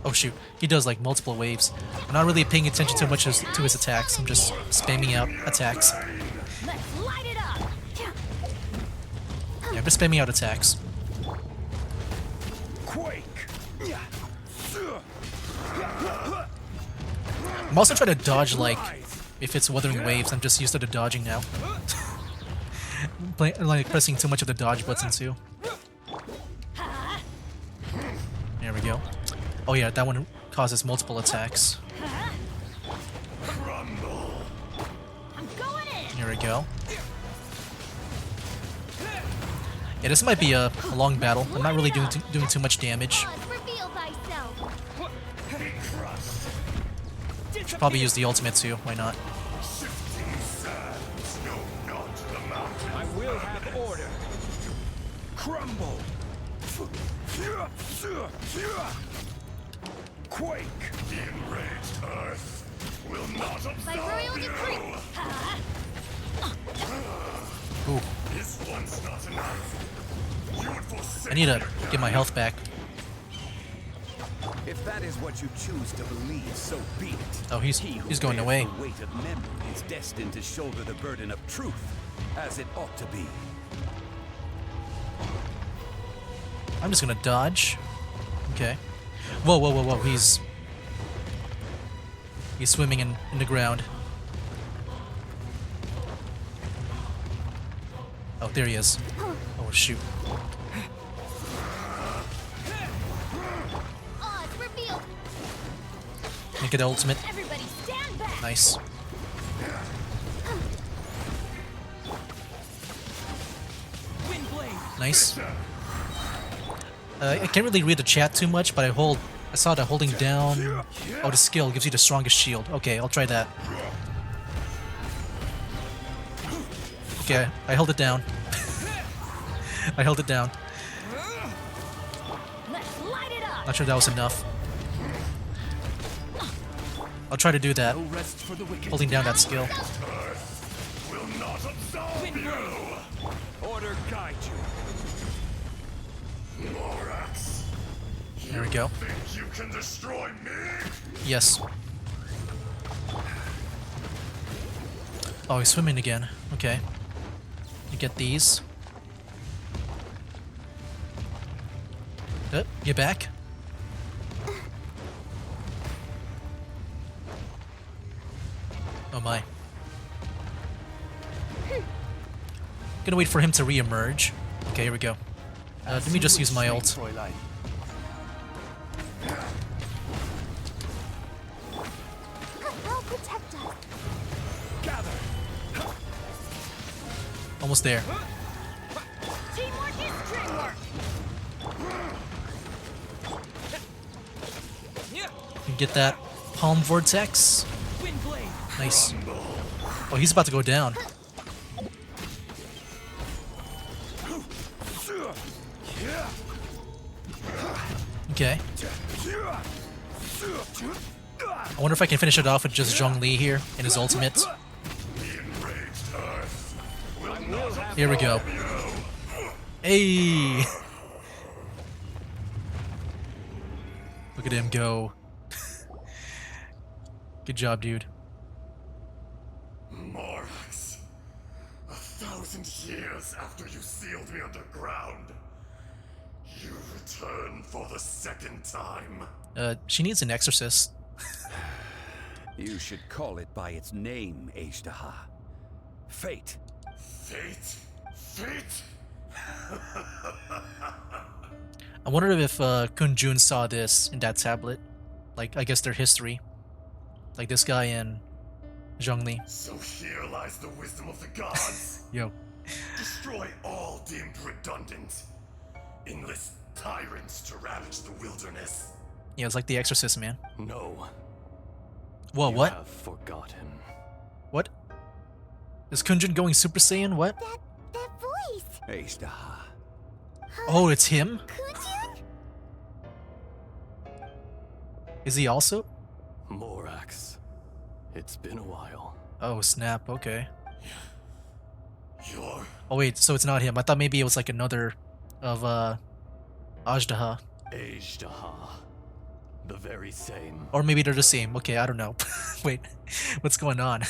Oh shoot, he does like multiple waves. I'm not really paying attention too much to his attacks. I'm just spamming out attacks. Let's light it up! Yeah, I'm just spamming out attacks. Quake! I'm also trying to dodge like, if it's Wuthering Waves, I'm just used to the dodging now. Like pressing too much of the dodge button too. There we go. Oh yeah, that one causes multiple attacks. Here we go. Yeah, this might be a long battle. I'm not really doing too much damage. reveal thyself? Should probably use the ultimate too. Why not? I will have order. Crumble! Quake! The enraged earth will not By royal absolve decree. you. Ooh, This one's not enough. You would forsake I need to your get my health back. If that is what you choose to believe, so be it. Oh, he's He who going bears away. The weight of memory is destined to shoulder the burden of truth, as it ought to be. I'm just gonna dodge. Okay. Whoa, whoa, whoa, whoa. He's swimming in the ground. Oh, there he is. Oh shoot. Odds revealed. Let me get the ultimate. Everybody stand back. Nice. Nice. I can't really read the chat too much, but I saw that holding down. Oh, the skill gives you the strongest shield. Okay, I'll try that. Okay, I held it down. I held it down. Let's light it up! Not sure that was enough. I'll try to do that. No rest for the wicked. Holding down that skill. Earth will not absolve you. Order guide you. Morax, There we go. think you can destroy me? Yes. Oh, he's swimming again. Okay. You get these. Get back. Oh my. Gonna wait for him to re-emerge. Okay, here we go. Let me just use my ult. I'll protect us. Almost there. Teamwork is dreamwork. Can get that palm vortex. Nice. Oh, he's about to go down. Okay. I wonder if I can finish it off with just Zhongli here and his ultimate. Here we go. Hey! Look at him go. Good job, dude. Morax, 1,000 years after you sealed me underground, you return for the second time. She needs an exorcist. You should call it by its name, Azhdaha. Fate. Fate? Fate? I wonder if Kunjun saw this in that tablet. Like, I guess their history. Like this guy and Zhongli. So here lies the wisdom of the gods. Yo. Destroy all deemed redundant. Enlist tyrants to ravage the wilderness. Yeah, it's like the exorcist, man. No. Whoa, You what? have forgotten. What? Is Kunjun going Super Saiyan? What? That voice. Azhdaha. Oh, it's him? Kunjun? Is he also? Morax. It's been a while. Oh, snap. Okay. You're... Oh, wait. So it's not him. I thought maybe it was like another of, Azhdaha. Azhdaha. The very same. Or maybe they're the same. Okay, I don't know. Wait. What's going on?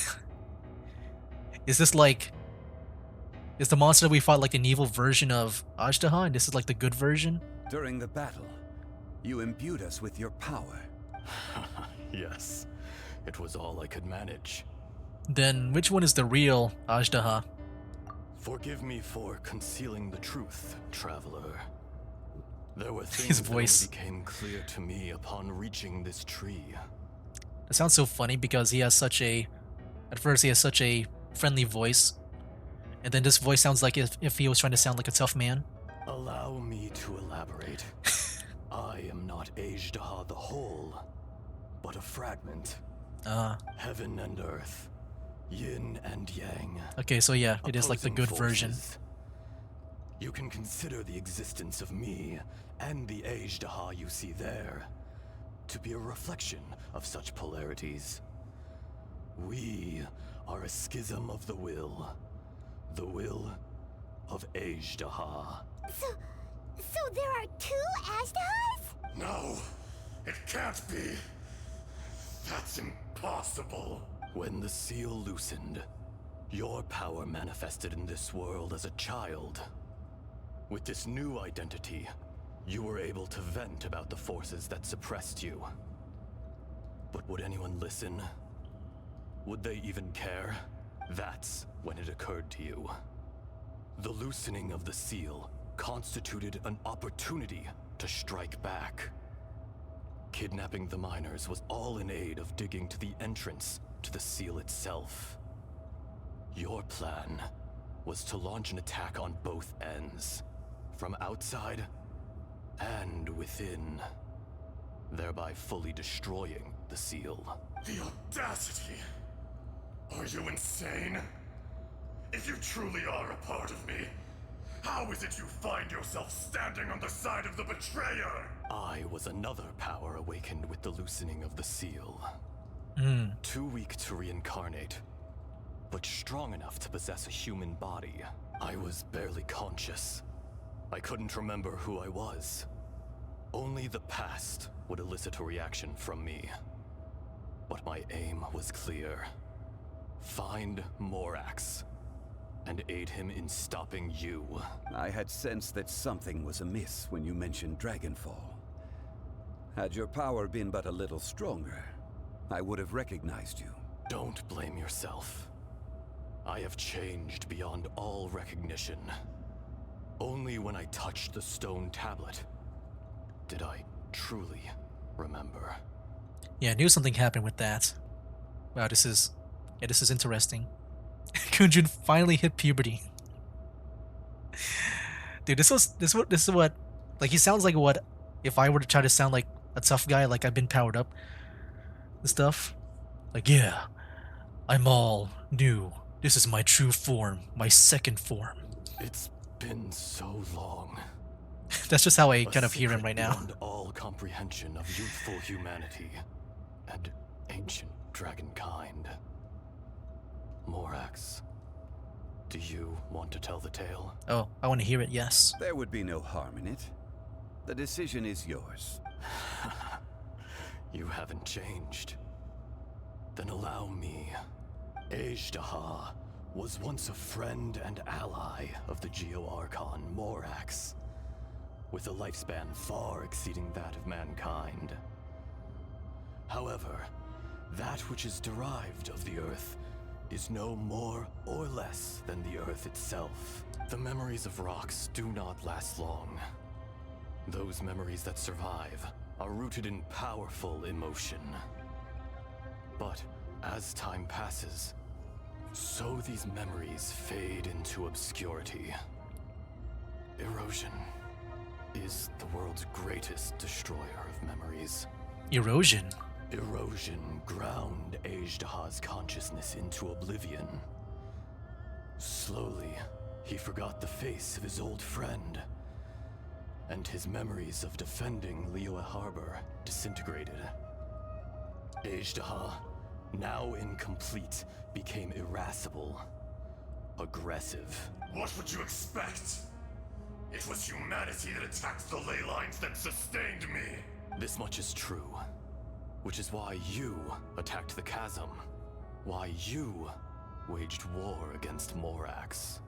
Is this like... Is the monster that we fought like an evil version of Azhdaha, and this is like the good version? During the battle, you imbued us with your power. Yes. It was all I could manage. Then which one is the real Azhdaha? Forgive me for concealing the truth, traveler. There were things His that voice. only became clear to me upon reaching this tree. It sounds so funny because he has such a... At first he has such a friendly voice. And then this voice sounds like if he was trying to sound like a tough man. Allow me to elaborate. I am not Azhdaha the whole, but a fragment. Heaven and earth, yin and yang. Okay, so yeah, it is like the Opposing good version. forces. You can consider the existence of me and the Azhdaha you see there to be a reflection of such polarities. We are a schism of the will of Azhdaha. So there are two Azhdahas? No, it can't be. That's impossible. When the seal loosened, your power manifested in this world as a child. With this new identity, you were able to vent about the forces that suppressed you. But would anyone listen? Would they even care? That's when it occurred to you. The loosening of the seal constituted an opportunity to strike back. Kidnapping the miners was all in aid of digging to the entrance to the seal itself. Your plan was to launch an attack on both ends, from outside and within, thereby fully destroying the seal. The audacity! Are you insane? If you truly are a part of me, how is it you find yourself standing on the side of the betrayer? I was another power awakened with the loosening of the seal. Too weak to reincarnate, but strong enough to possess a human body. I was barely conscious. I couldn't remember who I was. Only the past would elicit a reaction from me. But my aim was clear. Find Morax and aid him in stopping you. I had sensed that something was amiss when you mentioned Dragonfall. Had your power been but a little stronger, I would have recognized you. Don't blame yourself. I have changed beyond all recognition. Only when I touched the stone tablet did I truly remember. Yeah, I knew something happened with that. Wow, this is interesting. Kunjun finally hit puberty. Dude, this is what like he sounds like what if I were to try to sound like a tough guy, like I've been powered up and stuff. Like, yeah, I'm all new. This is my true form, my second form. It's been so long. That's just how I A kind of hear him secret right now. beyond all comprehension of youthful humanity and ancient dragonkind. Morax, do you want to tell the tale? Oh, I want to hear it, yes. There would be no harm in it. The decision is yours. You haven't changed. Then allow me. Azhdaha was once a friend and ally of the Geo-Archon Morax, with a lifespan far exceeding that of mankind. However, that which is derived of the Earth is no more or less than the Earth itself. The memories of rocks do not last long. Those memories that survive are rooted in powerful emotion. But as time passes, so these memories fade into obscurity. Erosion is the world's greatest destroyer of memories. Erosion. Erosion ground Azhdaha's consciousness into oblivion. Slowly, he forgot the face of his old friend, and his memories of defending Liyue Harbor disintegrated. Azhdaha, now incomplete, became irascible, aggressive. What would you expect? It was humanity that attacked the ley lines that sustained me. This much is true, which is why you attacked the chasm, why you waged war against Morax.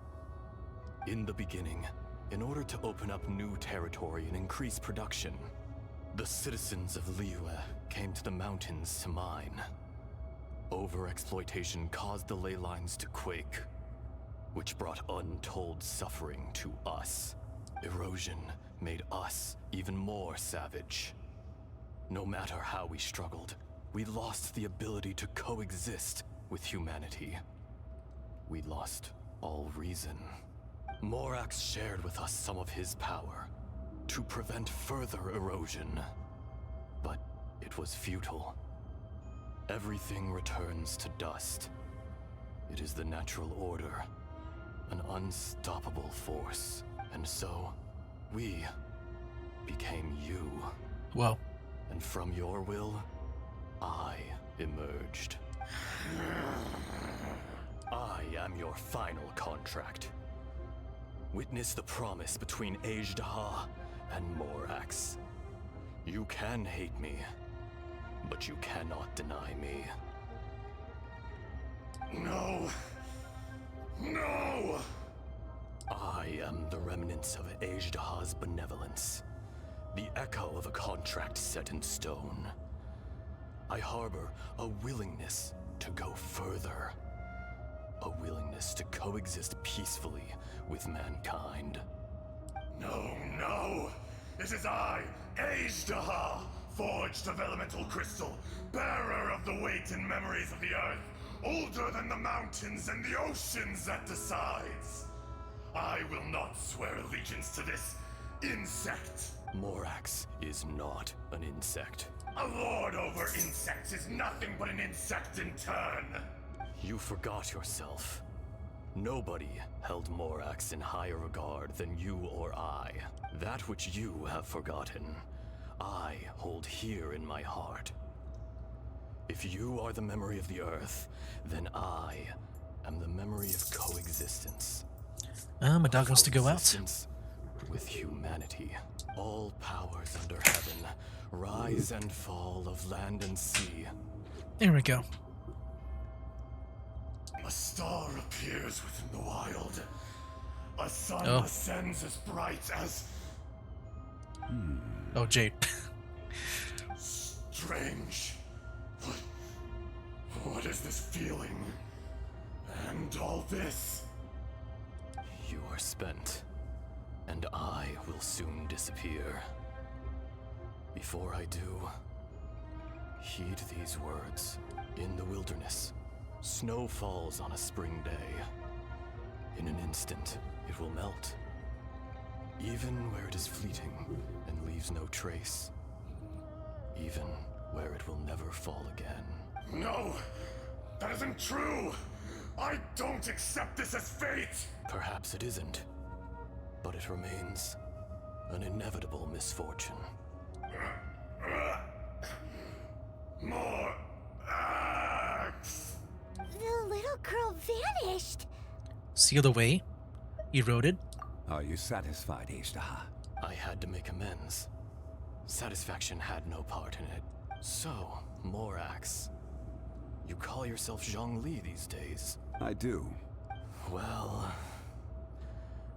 In the beginning, in order to open up new territory and increase production, the citizens of Liyue came to the mountains to mine. Overexploitation caused the ley lines to quake, which brought untold suffering to us. Erosion made us even more savage. No matter how we struggled, we lost the ability to coexist with humanity. We lost all reason. Morax shared with us some of his power to prevent further erosion, but it was futile. Everything returns to dust. It is the natural order, an unstoppable force. And so, we became you. Whoa. And from your will, I emerged. I am your final contract. Witness the promise between Azhdaha and Morax. You can hate me, but you cannot deny me. No. No! I am the remnants of Azhdaha's benevolence, the echo of a contract set in stone. I harbor a willingness to go further, a willingness to coexist peacefully with mankind. No, no! It is I, Azhdaha, forged of elemental crystal, bearer of the weight and memories of the earth, older than the mountains and the oceans that decides. I will not swear allegiance to this insect. Morax is not an insect. A lord over insects is nothing but an insect in turn. You forgot yourself. Nobody held Morax in higher regard than you or I. That which you have forgotten, I hold here in my heart. If you are the memory of the Earth, then I am the memory of coexistence. My dog wants to go out. Coexistence with humanity. All powers under heaven, rise and fall of land and sea. There we go. A star appears within the wild. A sun Oh. ascends as bright as... Oh, Jade. Strange. What is this feeling? And beyond all this? You are spent, and I will soon disappear. Before I do, heed these words. In the wilderness, snow falls on a spring day. In an instant, it will melt, even where it is fleeting and leaves no trace. Even where it will never fall again. No! That isn't true! I don't accept this as fate! Perhaps it isn't, but it remains an inevitable misfortune. More axe! The little girl vanished. Sealed away? Eroded? Are you satisfied, Azhdaha? I had to make amends. Satisfaction had no part in it. So, Morax, you call yourself Zhongli these days? I do. Well,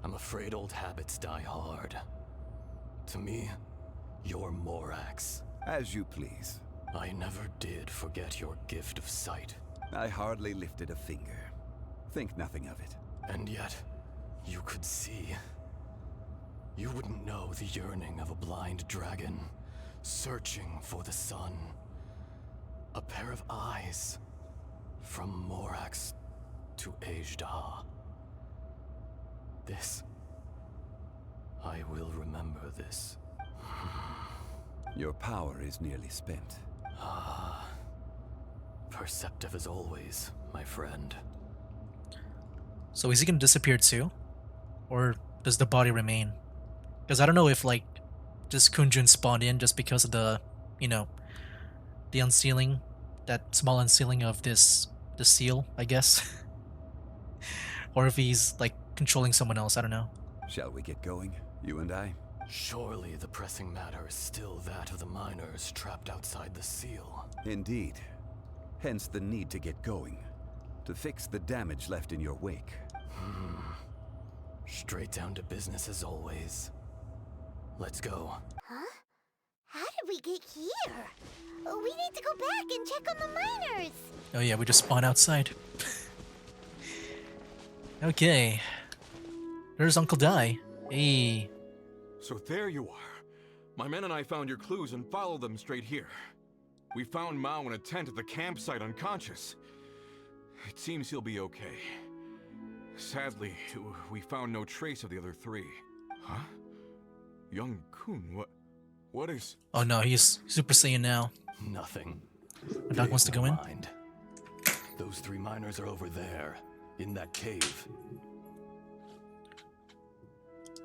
I'm afraid old habits die hard. To me, you're Morax. As you please. I never did forget your gift of sight. I hardly lifted a finger. Think nothing of it. And yet, you could see. You wouldn't know the yearning of a blind dragon, searching for the sun. A pair of eyes, from Morax to Azhdaha. This, I will remember this. Your power is nearly spent. Ah, perceptive as always, my friend. So is he gonna disappear too? Or does the body remain? Because I don't know if, like, just Kunjun spawned in just because of the, you know, the unsealing, that small unsealing of the seal, I guess. Or if he's, like, controlling someone else, I don't know. Shall we get going, you and I? Surely the pressing matter is still that of the miners trapped outside the seal. Indeed. Hence the need to get going. To fix the damage left in your wake. Straight down to business as always. Let's go. Huh? How did we get here? We need to go back and check on the miners. Oh yeah, we just spawned outside. Okay. There's Uncle Dai. Hey. So there you are. My men and I found your clues and followed them straight here. We found Mao in a tent at the campsite unconscious. It seems he'll be okay. Sadly, we found no trace of the other three. Huh? Young Kun, what is... Oh no, he's Super Saiyan now. Nothing. My dog wants to go in? Mind. Those three miners are over there, in that cave.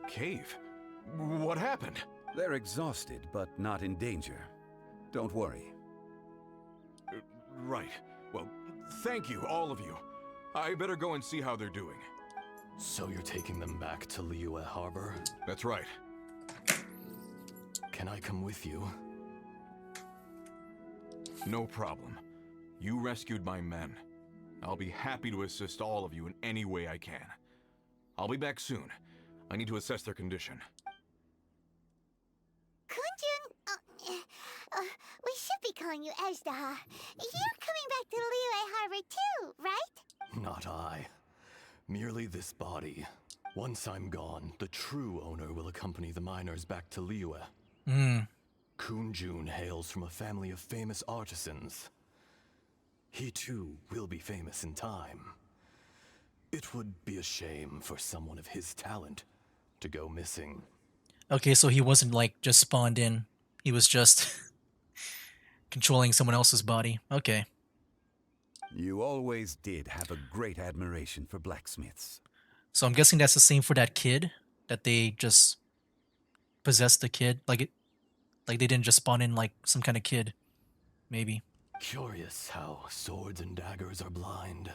Cave? What happened? They're exhausted, but not in danger. Don't worry. Right. Well, thank you, all of you. I better go and see how they're doing. So you're taking them back to Liyue Harbor? That's right. Can I come with you? No problem. You rescued my men. I'll be happy to assist all of you in any way I can. I'll be back soon. I need to assess their condition. Kunjun, we should be calling you Azhdaha. You're coming back to Liyue Harbor too, right? Not I. Merely this body. Once I'm gone, the true owner will accompany the miners back to Liyue. Kunjun hails from a family of famous artisans. He too will be famous in time. It would be a shame for someone of his talent to go missing. Okay, so he wasn't, like, just spawned in. He was just controlling someone else's body. Okay. You always did have a great admiration for blacksmiths. So I'm guessing that's the same for that kid, that they just possessed the kid. Like they didn't just spawn in like some kind of kid. Maybe. Curious how swords and daggers are blind,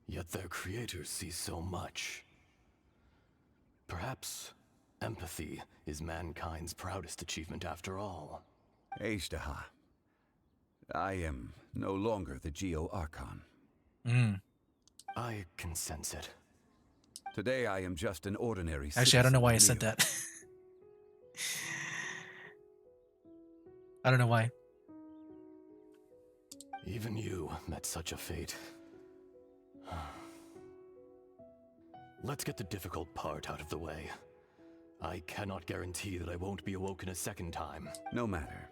yet their creators see so much. Perhaps empathy is mankind's proudest achievement after all. Azhdaha, I am no longer the Geo-Archon. I can sense it. Today I am just an ordinary Actually, I don't know why I citizen said of Liyue. that. I don't know why. Even you met such a fate. Let's get the difficult part out of the way. I cannot guarantee that I won't be awoken a second time. No matter.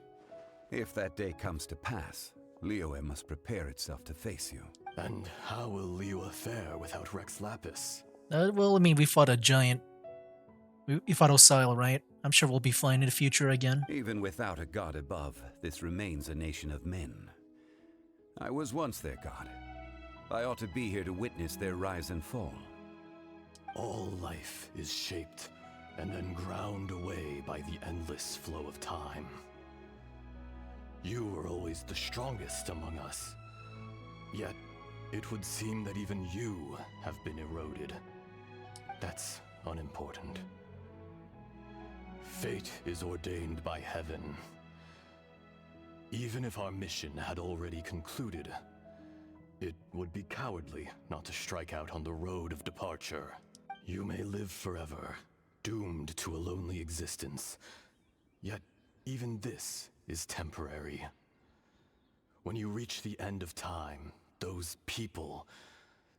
If that day comes to pass, Liyue must prepare itself to face you. And how will Liyue fare without Rex Lapis? Well, I mean, we fought a giant. We fought Osile, right? I'm sure we'll be fine in the future again. Even without a god above, this remains a nation of men. I was once their god. I ought to be here to witness their rise and fall. All life is shaped and then ground away by the endless flow of time. You were always the strongest among us. Yet, it would seem that even you have been eroded. That's unimportant. Fate is ordained by heaven. Even if our mission had already concluded, it would be cowardly not to strike out on the road of departure. You may live forever, doomed to a lonely existence. Yet, even this is temporary. When you reach the end of time, those people,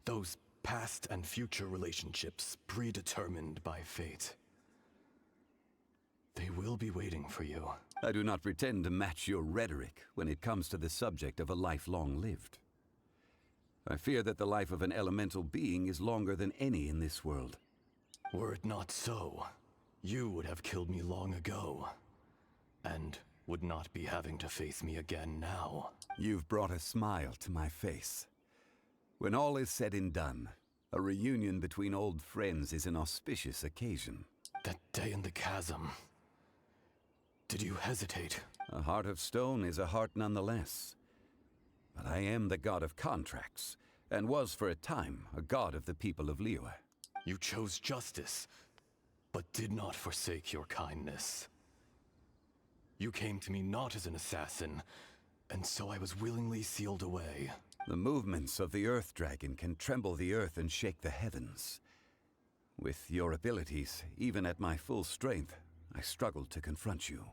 those past and future relationships predetermined by fate, they will be waiting for you. I do not pretend to match your rhetoric when it comes to the subject of a life long lived. I fear that the life of an elemental being is longer than any in this world. Were it not so, you would have killed me long ago, and would not be having to face me again now. You've brought a smile to my face. When all is said and done, a reunion between old friends is an auspicious occasion. That day in the chasm. Did you hesitate? A heart of stone is a heart nonetheless. But I am the god of contracts, and was for a time a god of the people of Liyue. You chose justice, but did not forsake your kindness. You came to me not as an assassin, and so I was willingly sealed away. The movements of the Earth Dragon can tremble the earth and shake the heavens. With your abilities, even at my full strength, I struggled to confront you,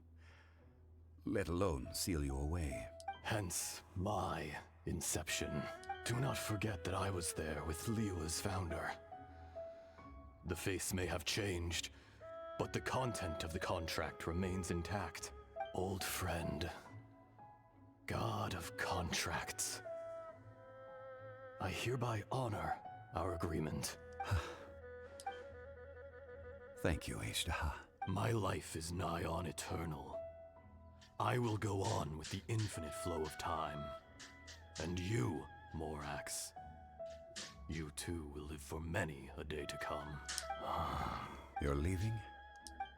let alone seal you away. Hence my inception. Do not forget that I was there with Liyue's founder. The face may have changed, but the content of the contract remains intact. Old friend, god of contracts, I hereby honor our agreement. Thank you, Azhdaha. My life is nigh on eternal. I will go on with the infinite flow of time. And you, Morax, you too will live for many a day to come. You're leaving?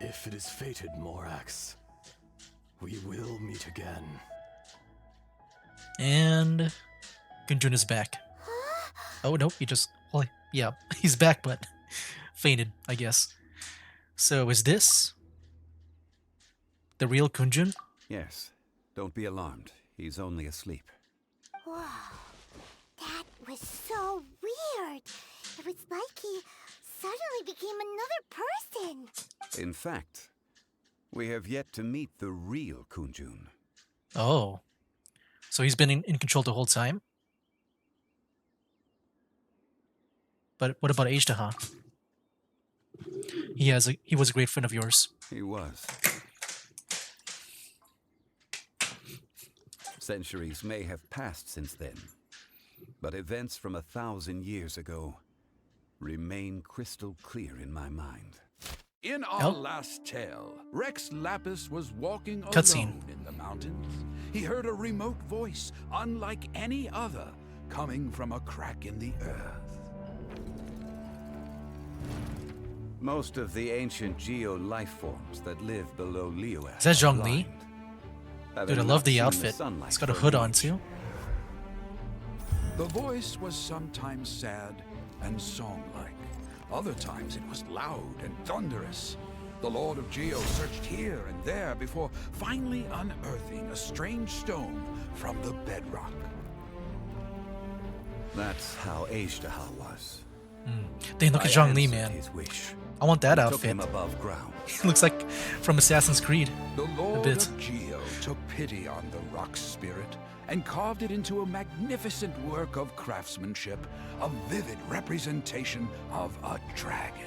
If it is fated, Morax, we will meet again. And Gunjun is back. Oh no, he just, well, yeah, he's back, but fainted, I guess. So is this the real Kunjun? Yes. Don't be alarmed. He's only asleep. Whoa, that was so weird. It was like he suddenly became another person. In fact, we have yet to meet the real Kunjun. Oh. So he's been in control the whole time? But what about Azhdaha? He was a great friend of yours. He was. Centuries may have passed since then, but events from 1,000 years ago remain crystal clear in my mind. In our last tale, Rex Lapis was walking Cutscene. alone in the mountains. He heard a remote voice, unlike any other, coming from a crack in the earth. Most of the ancient geo-life forms that live below Liyue Is that are Zhongli? blind, Dude, having I not love the seen outfit. sunlight It's got a for hood on age. too. The voice was sometimes sad and song-like. Other times it was loud and thunderous. The Lord of Geo searched here and there before finally unearthing a strange stone from the bedrock. That's how Azhdaha was. Dang, look I at Zhongli, answered man. his wish. I want that and outfit. took him above ground. Looks like from Assassin's Creed. The Lord bit. of Geo took pity on the rock spirit and carved it into a magnificent work of craftsmanship, a vivid representation of a dragon.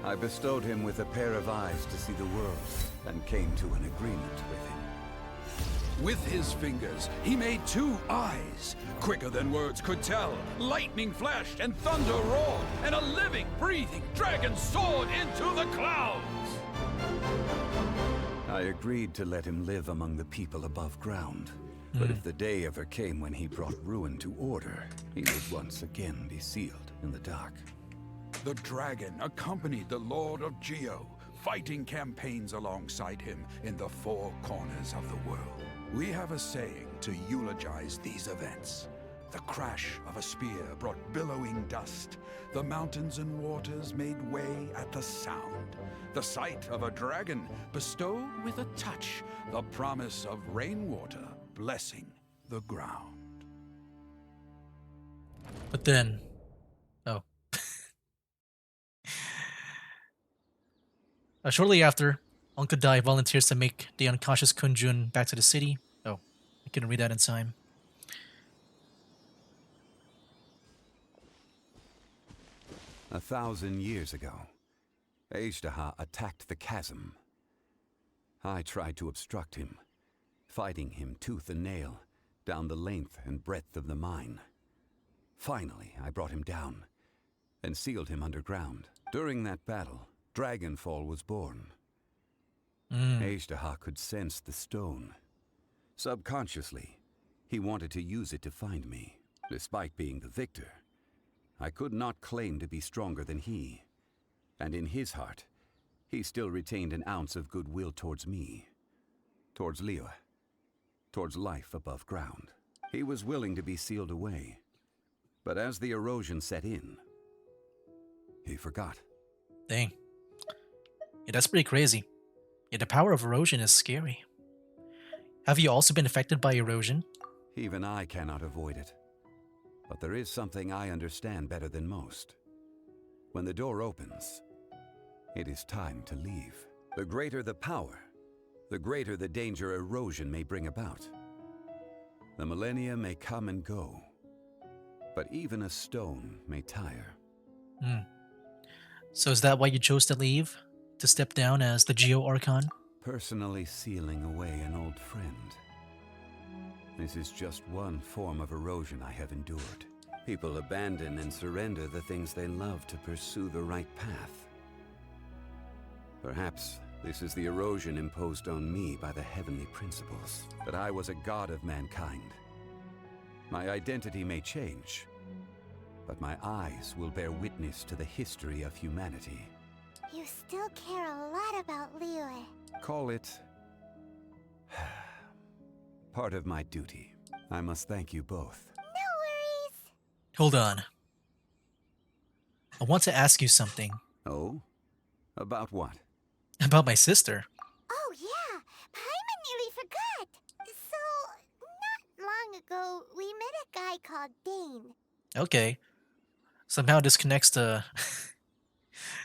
I bestowed him with a pair of eyes to see the world and came to an agreement with him. With his fingers, he made 2 eyes, quicker than words could tell. Lightning flashed and thunder roared, and a living, breathing dragon soared into the clouds. I agreed to let him live among the people above ground. But if the day ever came when he brought ruin to order, he would once again be sealed in the dark. The dragon accompanied the Lord of Geo, fighting campaigns alongside him in the 4 corners of the world. We have a saying to eulogize these events. The crash of a spear brought billowing dust. The mountains and waters made way at the sound. The sight of a dragon bestowed with a touch the promise of rainwater blessing the ground. But then, oh. Shortly after, Uncle Dai volunteers to make the unconscious Kunjun back to the city. Oh, I couldn't read that in time. A 1,000 years ago, Azhdaha attacked the chasm. I tried to obstruct him, fighting him tooth and nail down the length and breadth of the mine. Finally, I brought him down and sealed him underground. During that battle, Dragonfall was born. Azhdaha could sense the stone. Subconsciously, he wanted to use it to find me. Despite being the victor, I could not claim to be stronger than he. And in his heart, he still retained an ounce of goodwill towards me, towards Liyue, towards life above ground. He was willing to be sealed away. But as the erosion set in, he forgot. Dang. Yeah, that's pretty crazy. Yeah, the power of erosion is scary. Have you also been affected by erosion? Even I cannot avoid it. But there is something I understand better than most. When the door opens, it is time to leave. The greater the power, the greater the danger erosion may bring about. The millennia may come and go, but even a stone may tire. So is that why you chose to leave? To step down as the Geo Archon? Personally sealing away an old friend. This is just one form of erosion I have endured. People abandon and surrender the things they love to pursue the right path. Perhaps this is the erosion imposed on me by the heavenly principles, that I was a god of mankind. My identity may change, but my eyes will bear witness to the history of humanity. You still care a lot about Liyue. Call it part of my duty. I must thank you both. No worries. Hold on. I want to ask you something. Oh? About what? About my sister. Oh yeah, Paimon nearly forgot. So, not long ago, we met a guy called Dane. Okay. Somehow this connects to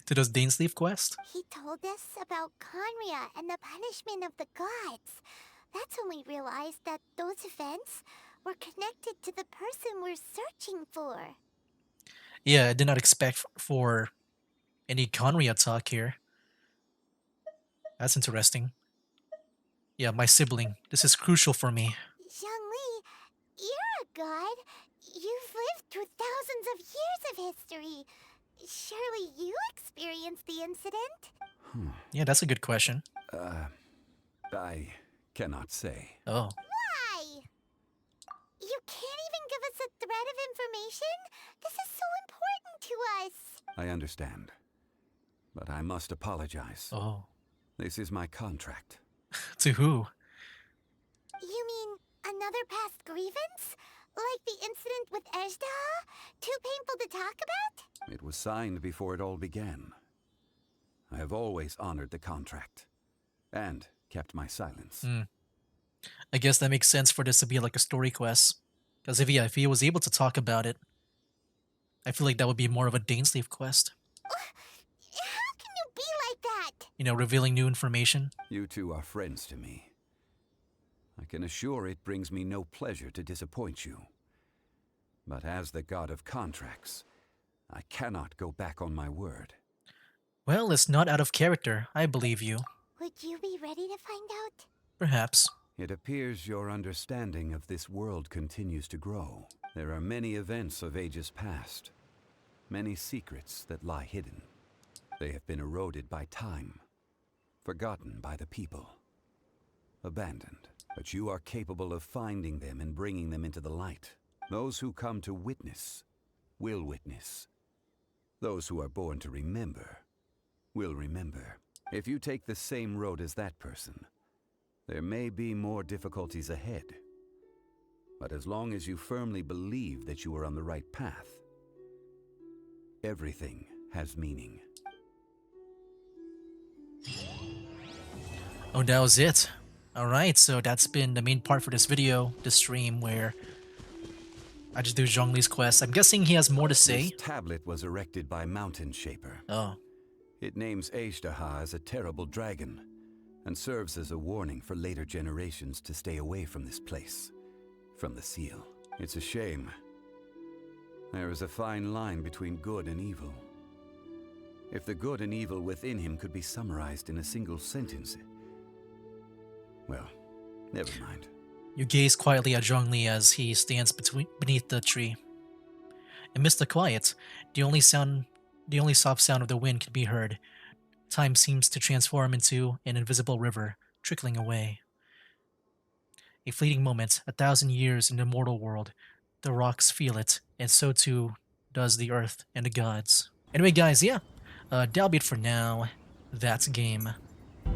to those Dainsleif quest? He told us about Conria and the punishment of the gods. That's when we realized that those events were connected to the person we're searching for. Yeah, I did not expect for any Conria talk here. That's interesting. Yeah, my sibling. This is crucial for me. Zhongli, you're a god. You've lived through thousands of years of history. Surely you experienced the incident? Yeah, that's a good question. I cannot say. Oh. Why? You can't even give us a thread of information? This is so important to us. I understand. But I must apologize. Oh. This is my contract. To who? You mean another past grievance? Like the incident with Azhdaha? Too painful to talk about? It was signed before it all began. I have always honored the contract. And kept my silence. I guess that makes sense for this to be like a story quest. Because if he was able to talk about it, I feel like that would be more of a Dainsleif quest. How can you be like that? You know, revealing new information. You two are friends to me. I can assure it brings me no pleasure to disappoint you. But as the god of contracts, I cannot go back on my word. Well, it's not out of character. I believe you. Would you be ready to find out? Perhaps. It appears your understanding of this world continues to grow. There are many events of ages past, many secrets that lie hidden. They have been eroded by time, forgotten by the people, abandoned. But you are capable of finding them and bringing them into the light. Those who come to witness will witness. Those who are born to remember will remember. If you take the same road as that person, there may be more difficulties ahead. But as long as you firmly believe that you are on the right path, everything has meaning. Oh, that was it. Alright, so that's been the main part for this video, this stream, where I just do Zhongli's quest. I'm guessing he has more to say. This tablet was erected by Mountain Shaper. Oh. It names Azhdaha as a terrible dragon, and serves as a warning for later generations to stay away from this place, from the seal. It's a shame. There is a fine line between good and evil. If the good and evil within him could be summarized in a single sentence, well, never mind. You gaze quietly at Zhongli as he stands beneath the tree. Amidst the quiet, the only soft sound of the wind can be heard. Time seems to transform into an invisible river, trickling away. A fleeting moment, 1,000 years in the mortal world. The rocks feel it, and so too does the earth and the gods. Anyway, guys, yeah, that'll be it for now. That's game.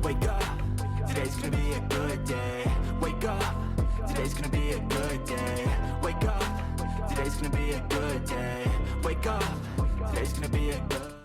Wake up, today's gonna be a good day. Wake up, today's gonna be a good day. Wake up, today's gonna be a good day. Wake up, today's gonna be a good